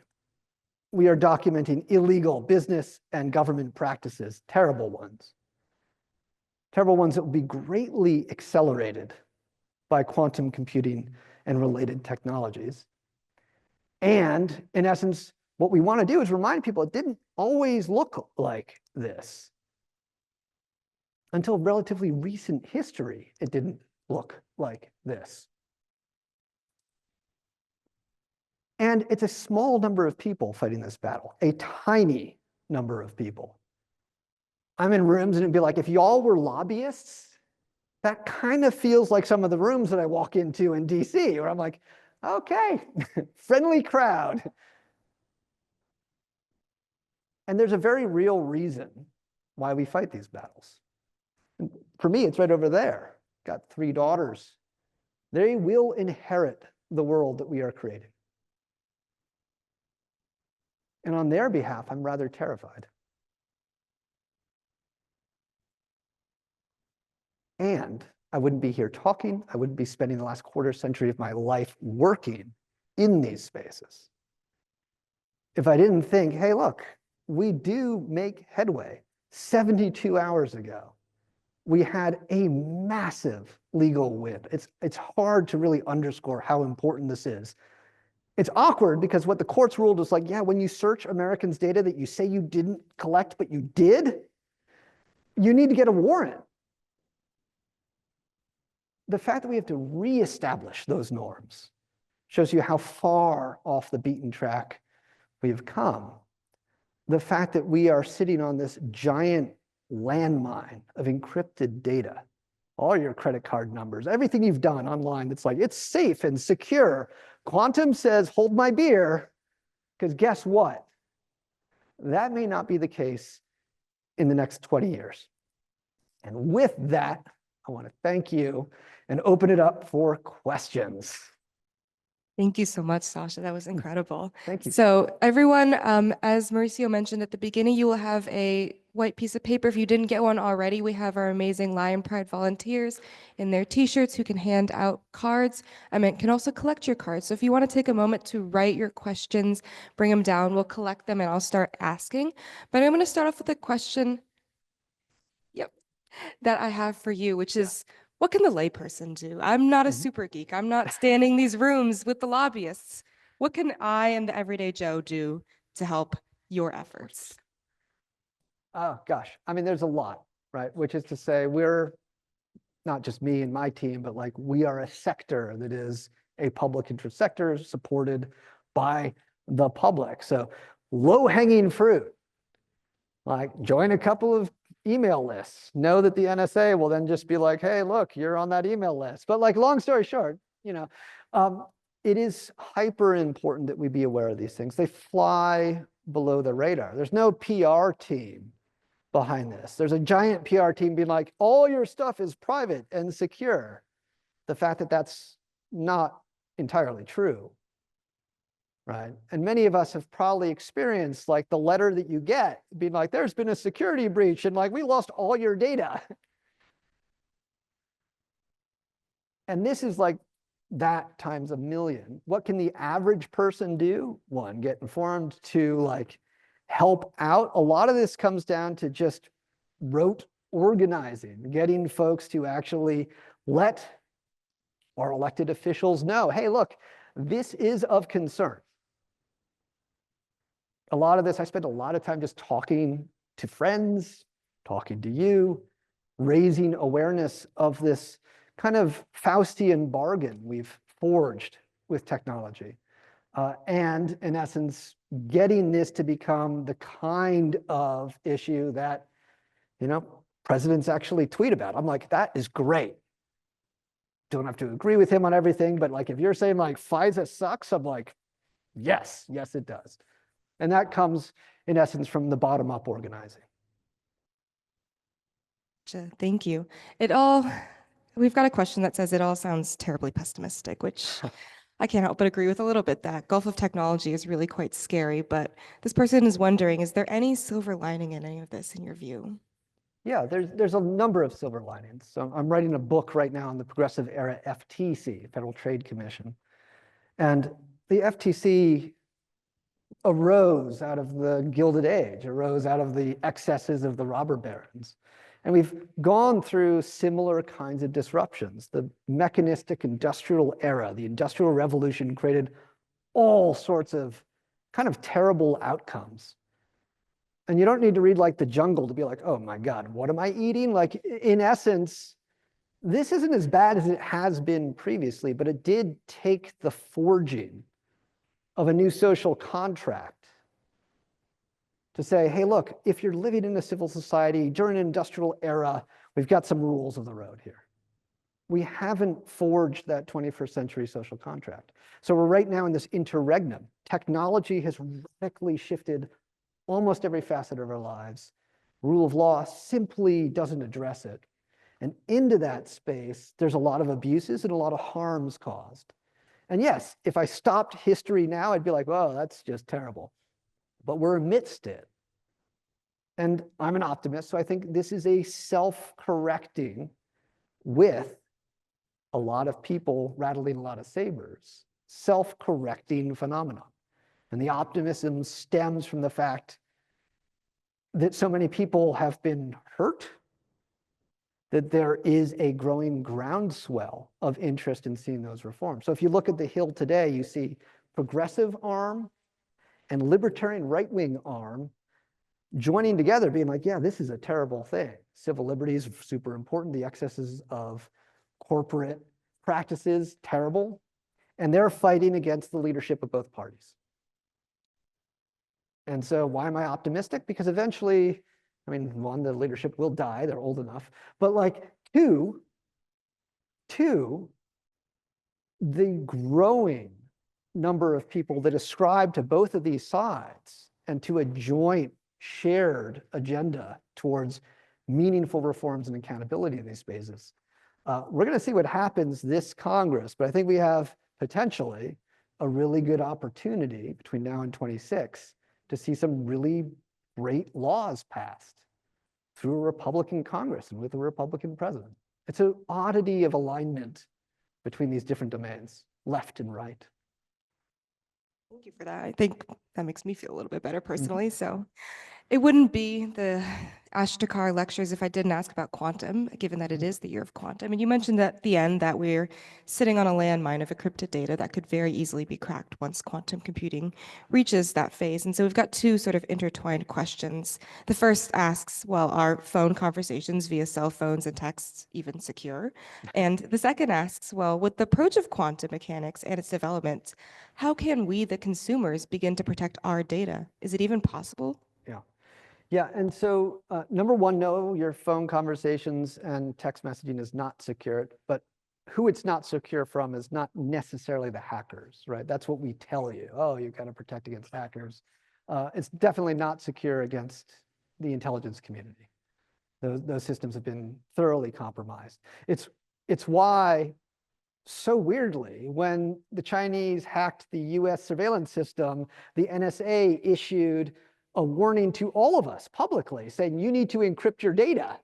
we are documenting illegal business and government practices, terrible ones that will be greatly accelerated by quantum computing and related technologies. And in essence, what we want to do is remind people it didn't always look like this. Until relatively recent history, it didn't look like this. And it's a small number of people fighting this battle, a tiny number of people. I'm in rooms and it'd be like, if y'all were lobbyists, that kind of feels like some of the rooms that I walk into in DC, where I'm like, okay, friendly crowd. And there's a very real reason why we fight these battles. And for me, it's right over there. Got 3 daughters. They will inherit the world that we are creating. And on their behalf, I'm rather terrified. And I wouldn't be here talking. I wouldn't be spending the last quarter century of my life working in these spaces if I didn't think, hey, look, we do make headway. 72 hours ago, we had a massive legal win. It's hard to really underscore how important this is. It's awkward because what the courts ruled is like, yeah, when you search Americans' data that you say you didn't collect, but you did, you need to get a warrant. The fact that we have to reestablish those norms shows you how far off the beaten track we have come. The fact that we are sitting on this giant landmine of encrypted data, all your credit card numbers, everything you've done online, that's like, it's safe and secure. Quantum says, hold my beer, because guess what? That may not be the case in the next 20 years. And with that, I want to thank you and open it up for questions.
Thank you so much, Sascha. That was incredible.
Thank you.
So everyone, as Mauricio mentioned at the beginning, you will have a white piece of paper. If you didn't get one already, we have our amazing Lion Pride volunteers in their t-shirts who can hand out cards. And can also collect your cards. So if you want to take a moment to write your questions, bring them down, we'll collect them and I'll start asking. But I'm going to start off with a question, that I have for you, which is, what can the layperson do? I'm not a super geek. I'm not standing these rooms with the lobbyists. What can I and the everyday Joe do to help your efforts?
Oh, gosh. I mean, there's a lot, right? Which is to say, we're not just me and my team, but like we are a sector that is a public interest sector supported by the public. So low-hanging fruit, like join a couple of email lists. Know that the NSA will then just be like, hey, look, you're on that email list. But like, long story short, it is hyper important that we be aware of these things. They fly below the radar. There's no PR team behind this. There's a giant PR team being like, all your stuff is private and secure. The fact that that's not entirely true, right? And many of us have probably experienced like the letter that you get being like, there's been a security breach and like we lost all your data. And this is like that times a million. What can the average person do? One, get informed. Two, like help out. A lot of this comes down to just rote organizing, getting folks to actually let Our elected officials know, hey, look, this is of concern. A lot of this, I spent a lot of time just talking to friends, talking to you, raising awareness of this kind of Faustian bargain we've forged with technology. And in essence, getting this to become the kind of issue that, presidents actually tweet about. I'm like, that is great. Don't have to agree with him on everything, but like if you're saying like FISA sucks, I'm like, yes, it does. And that comes in essence from the bottom up organizing.
Thank you. We've got a question that says it all sounds terribly pessimistic, which I can't help but agree with a little bit. That gulf of technology is really quite scary, but this person is wondering, is there any silver lining in any of this in your view?
Yeah, there's a number of silver linings. So I'm writing a book right now on the progressive era FTC, Federal Trade Commission. And the FTC arose out of the Gilded Age, arose out of the excesses of the robber barons. And we've gone through similar kinds of disruptions. The mechanistic industrial era, the Industrial Revolution created all sorts of kind of terrible outcomes. And you don't need to read like The Jungle to be like, oh my God, what am I eating? Like in essence, this isn't as bad as it has been previously, but it did take the forging of a new social contract to say, hey, look, if you're living in a civil society during an industrial era, we've got some rules of the road here. We haven't forged that 21st century social contract. So we're right now in this interregnum. Technology has radically shifted almost every facet of our lives. Rule of law simply doesn't address it. And into that space, there's a lot of abuses and a lot of harms caused. And yes, if I stopped history now, I'd be like, well, that's just terrible. But we're amidst it. And I'm an optimist, so I think this is a self-correcting with a lot of people rattling a lot of sabers, self-correcting phenomenon. And the optimism stems from the fact that so many people have been hurt, that there is a growing groundswell of interest in seeing those reforms. So if you look at the Hill today, you see progressive arm and libertarian right-wing arm joining together, being like, yeah, this is a terrible thing. Civil liberties, super important. The excesses of corporate practices, terrible. And they're fighting against the leadership of both parties. And so why am I optimistic? Because eventually, I mean, one, the leadership will die, they're old enough. But like two, the growing number of people that ascribe to both of these sides and to a joint shared agenda towards meaningful reforms and accountability in these spaces. We're going to see what happens this Congress, but I think we have potentially a really good opportunity between now and 26 to see some really great laws passed through a Republican Congress and with a Republican president. It's an oddity of alignment between these different domains, left and right.
Thank you for that. I think that makes me feel a little bit better personally. So it wouldn't be the Ashtekar lectures if I didn't ask about quantum, given that it is the year of quantum. And you mentioned at the end that we're sitting on a landmine of encrypted data that could very easily be cracked once quantum computing reaches that phase. And so we've got two sort of intertwined questions. The first asks, well, are phone conversations via cell phones and texts even secure? And the second asks, well, with the approach of quantum mechanics and its development, how can we, the consumers, begin to protect our data? Is it even possible?
Yeah, and so number one, no, your phone conversations and text messaging is not secure, but who it's not secure from is not necessarily the hackers, right? That's what we tell you. Oh, you've got to protect against hackers. It's definitely not secure against the intelligence community. Those systems have been thoroughly compromised. It's why, so weirdly, when the Chinese hacked the US surveillance system, the NSA issued a warning to all of us publicly saying you need to encrypt your data.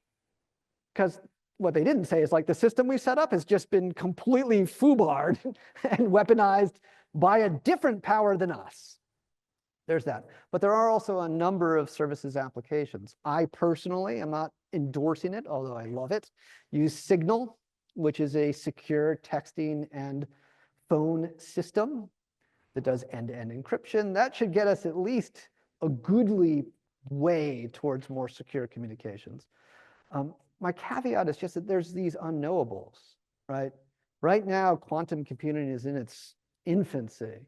Because what they didn't say is like the system we set up has just been completely foobarred and weaponized by a different power than us. There's that. But there are also a number of services applications. I personally am not endorsing it, although I love it. Use Signal, which is a secure texting and phone system that does end-to-end encryption. That should get us at least a goodly way towards more secure communications. My caveat is just that there's these unknowables, right? Right now, quantum computing is in its infancy,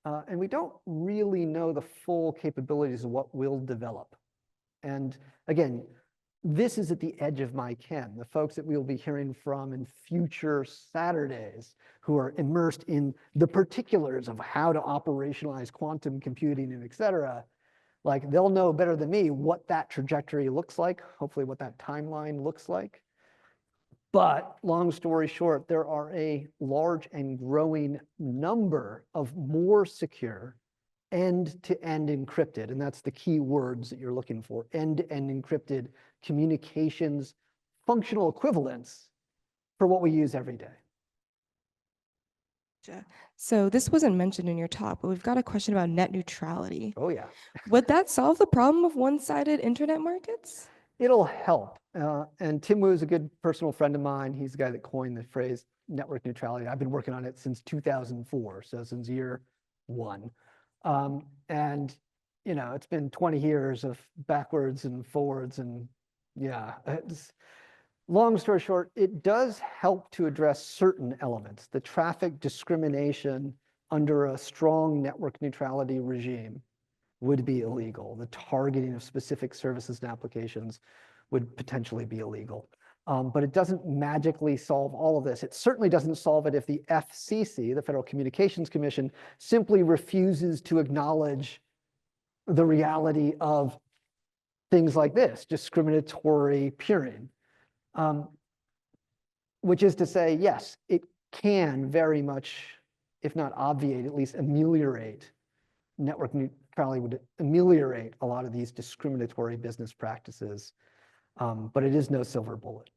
and we don't really know the full capabilities of what will develop. And again, this is at the edge of my ken, the folks that we'll be hearing from in future Saturdays who are immersed in the particulars of how to operationalize quantum computing and et cetera. Like, they'll know better than me what that trajectory looks like, hopefully what that timeline looks like. But long story short, there are a large and growing number of more secure end-to-end encrypted, and that's the key words that you're looking for, end-to-end encrypted communications functional equivalents for what we use every day.
So this wasn't mentioned in your talk, but we've got a question about net neutrality.
Oh yeah.
Would that solve the problem of one-sided internet markets?
It'll help. And Tim Wu is a good personal friend of mine. He's the guy that coined the phrase network neutrality. I've been working on it since 2004, so since year one. And you know, it's been 20 years of backwards and forwards, and yeah. Long story short, it does help to address certain elements. The traffic discrimination under a strong network neutrality regime would be illegal. The targeting of specific services and applications would potentially be illegal. But it doesn't magically solve all of this. It certainly doesn't solve it if the FCC, the Federal Communications Commission, simply refuses to acknowledge the reality of things like this, discriminatory peering. Which is to say, yes, it can very much, if not obviate, at least ameliorate. Network neutrality would ameliorate a lot of these discriminatory business practices, but it is no silver bullet.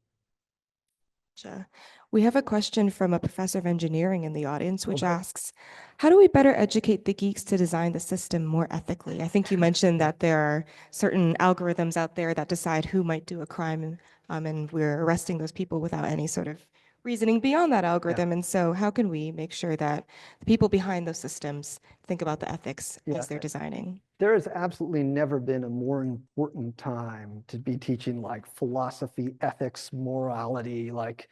We have a question from a professor of engineering in the audience, which asks, how do we better educate the geeks to design the system more ethically? I think you mentioned that there are certain algorithms out there that decide who might do a crime, and we're arresting those people without any sort of reasoning beyond that algorithm. And so how can we make sure that the people behind those systems think about the ethics as they're designing?
There has absolutely never been a more important time to be teaching like philosophy, ethics, morality, like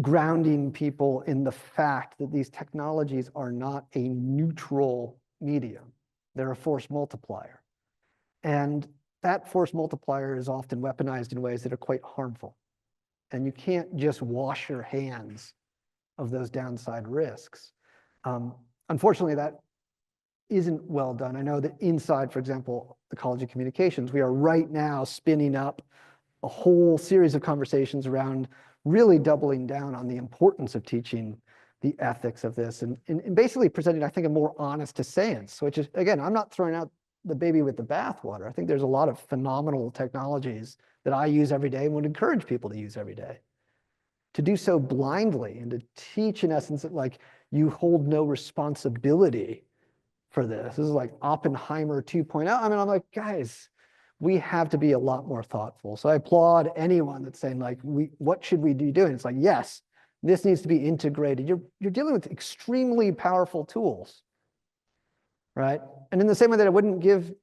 grounding people in the fact that these technologies are not a neutral medium. They're a force multiplier. And that force multiplier is often weaponized in ways that are quite harmful. And you can't just wash your hands of those downside risks. Unfortunately, that isn't well done. I know that inside, for example, the College of Communications, we are right now spinning up a whole series of conversations around really doubling down on the importance of teaching the ethics of this and basically presenting, I think, a more honest to science, which is, again, I'm not throwing out the baby with the bathwater. I think there's a lot of phenomenal technologies that I use every day and would encourage people to use every day. To do so blindly and to teach, in essence, that like you hold no responsibility for this. This is like Oppenheimer 2.0. I mean, I'm like, guys, we have to be a lot more thoughtful. So I applaud anyone that's saying like, what should we be doing? It's like, yes, this needs to be integrated. You're dealing with extremely powerful tools, right? And in the same way that I wouldn't give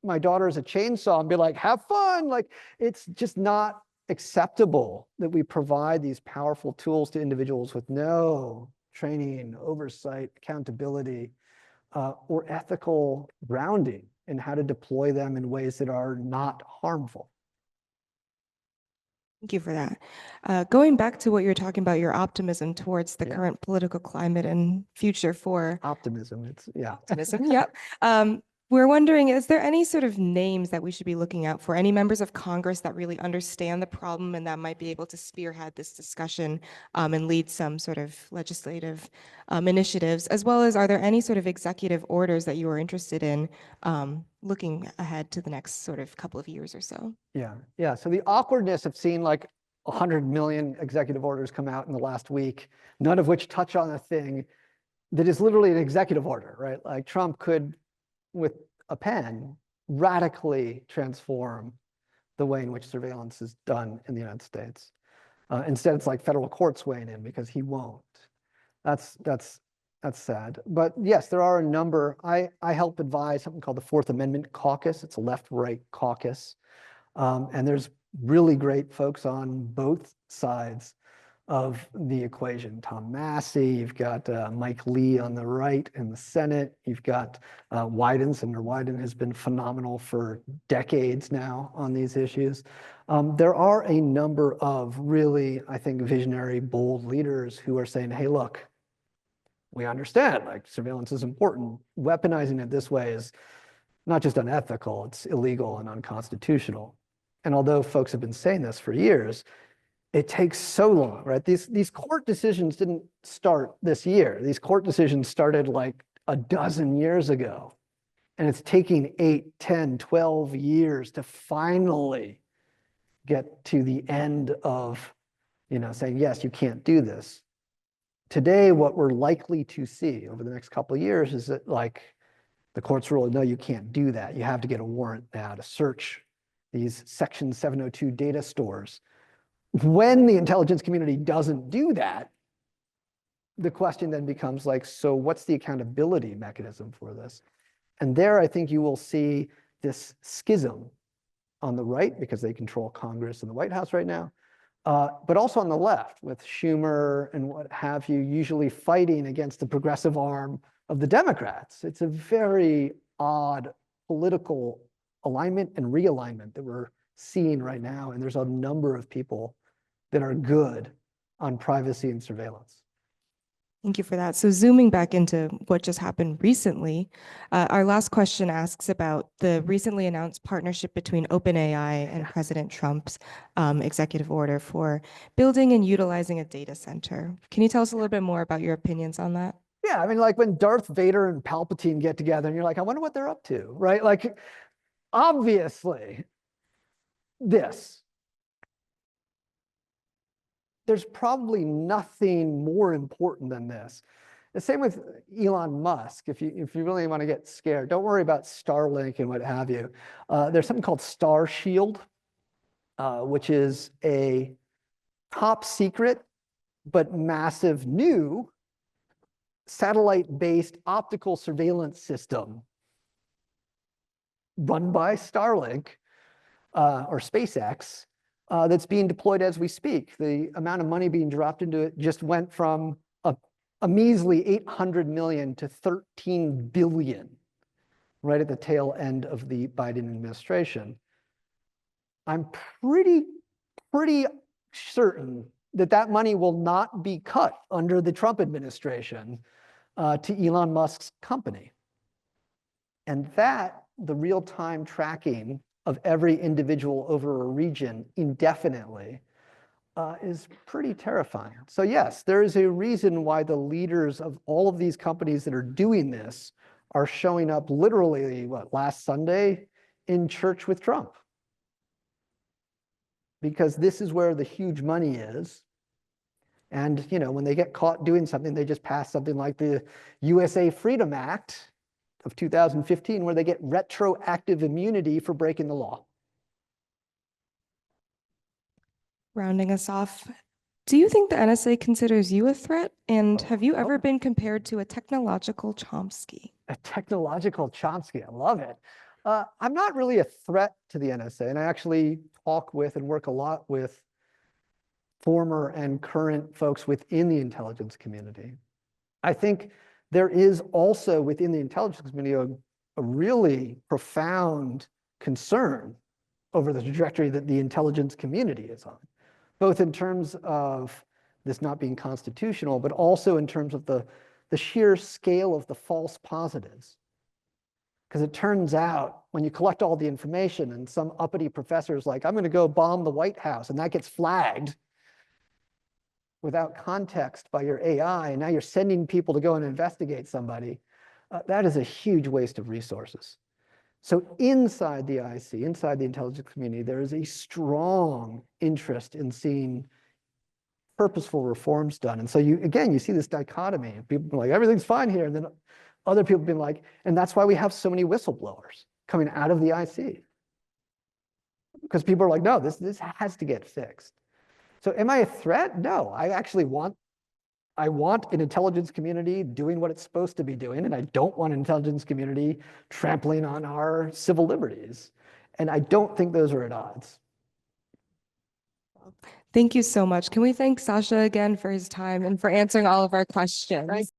my daughters a chainsaw and be like, have fun. Like, it's just not acceptable that we provide these powerful tools to individuals with no training, oversight, accountability, or ethical grounding in how to deploy them in ways that are not harmful.
Thank you for that. Going back to what you're talking about, your optimism towards the current political climate and future for
Optimism, it's,
optimism, yep. We're wondering, is there any sort of names that we should be looking out for? Any members of Congress that really understand the problem and that might be able to spearhead this discussion and lead some sort of legislative initiatives, as well as are there any sort of executive orders that you are interested in looking ahead to the next sort of couple of years or so?
Yeah. So the awkwardness of seeing like 100 million executive orders come out in the last week, none of which touch on a thing that is literally an executive order, right? Like Trump could, with a pen, radically transform the way in which surveillance is done in the United States. Instead, it's like federal courts weighing in because he won't. That's sad. But yes, there are a number. I help advise something called the Fourth Amendment Caucus. It's a left-right caucus. And there's really great folks on both sides of the equation. Tom Massey, you've got Mike Lee on the right in the Senate. You've got Wyden. Senator Wyden has been phenomenal for decades now on these issues. There are a number of really, I think, visionary, bold leaders who are saying, hey, look, we understand like surveillance is important. Weaponizing it this way is not just unethical, it's illegal and unconstitutional. And although folks have been saying this for years, it takes so long, right? These court decisions didn't start this year. These court decisions started like a dozen years ago. And it's taking 8, 10, 12 years to finally get to the end of, saying, yes, you can't do this. Today, what we're likely to see over the next couple of years is that like the courts rule, no, you can't do that. You have to get a warrant now to search these Section 702 data stores. When the intelligence community doesn't do that, the question then becomes like, so what's the accountability mechanism for this? And there, I think you will see this schism on the right because they control Congress and the White House right now, but also on the left with Schumer and what have you, usually fighting against the progressive arm of the Democrats. It's a very odd political alignment and realignment that we're seeing right now. And there's a number of people that are good on privacy and surveillance.
Thank you for that. So zooming back into what just happened recently, our last question asks about the recently announced partnership between OpenAI and President Trump's executive order for building and utilizing a data center. Can you tell us a little bit more about your opinions on that?
Yeah, I mean, like when Darth Vader and Palpatine get together and you're like, I wonder what they're up to, right? Like, obviously, there's probably nothing more important than this. The same with Elon Musk. If you really want to get scared, don't worry about Starlink and what have you. There's something called Star Shield, which is a top secret but massive new satellite-based optical surveillance system run by Starlink or SpaceX that's being deployed as we speak. The amount of money being dropped into it just went from a measly 800 million to 13 billion right at the tail end of the Biden administration. I'm pretty certain that money will not be cut under the Trump administration to Elon Musk's company. And that, the real-time tracking of every individual over a region indefinitely is pretty terrifying. So yes, there is a reason why the leaders of all of these companies that are doing this are showing up literally, last Sunday in church with Trump. Because this is where the huge money is. And when they get caught doing something, they just pass something like the USA Freedom Act of 2015, where they get retroactive immunity for breaking the law.
Rounding us off, do you think the NSA considers you a threat? And have you ever been compared to a technological Chomsky?
A technological Chomsky, I love it. I'm not really a threat to the NSA, and I actually talk with and work a lot with former and current folks within the intelligence community. I think there is also within the intelligence community a really profound concern over the trajectory that the intelligence community is on, both in terms of this not being constitutional, but also in terms of the sheer scale of the false positives. Because it turns out when you collect all the information and some uppity professor is like, I'm going to go bomb the White House, and that gets flagged without context by your AI, and now you're sending people to go and investigate somebody, that is a huge waste of resources. So inside the IC, inside the intelligence community, there is a strong interest in seeing purposeful reforms done. And so you see this dichotomy. People are like, everything's fine here. And then other people have been like, and that's why we have so many whistleblowers coming out of the IC. Because people are like, no, this has to get fixed. So am I a threat? No, I want an intelligence community doing what it's supposed to be doing, and I don't want an intelligence community trampling on our civil liberties. And I don't think those are at odds.
Thank you so much. Can we thank Sascha again for his time and for answering all of our questions?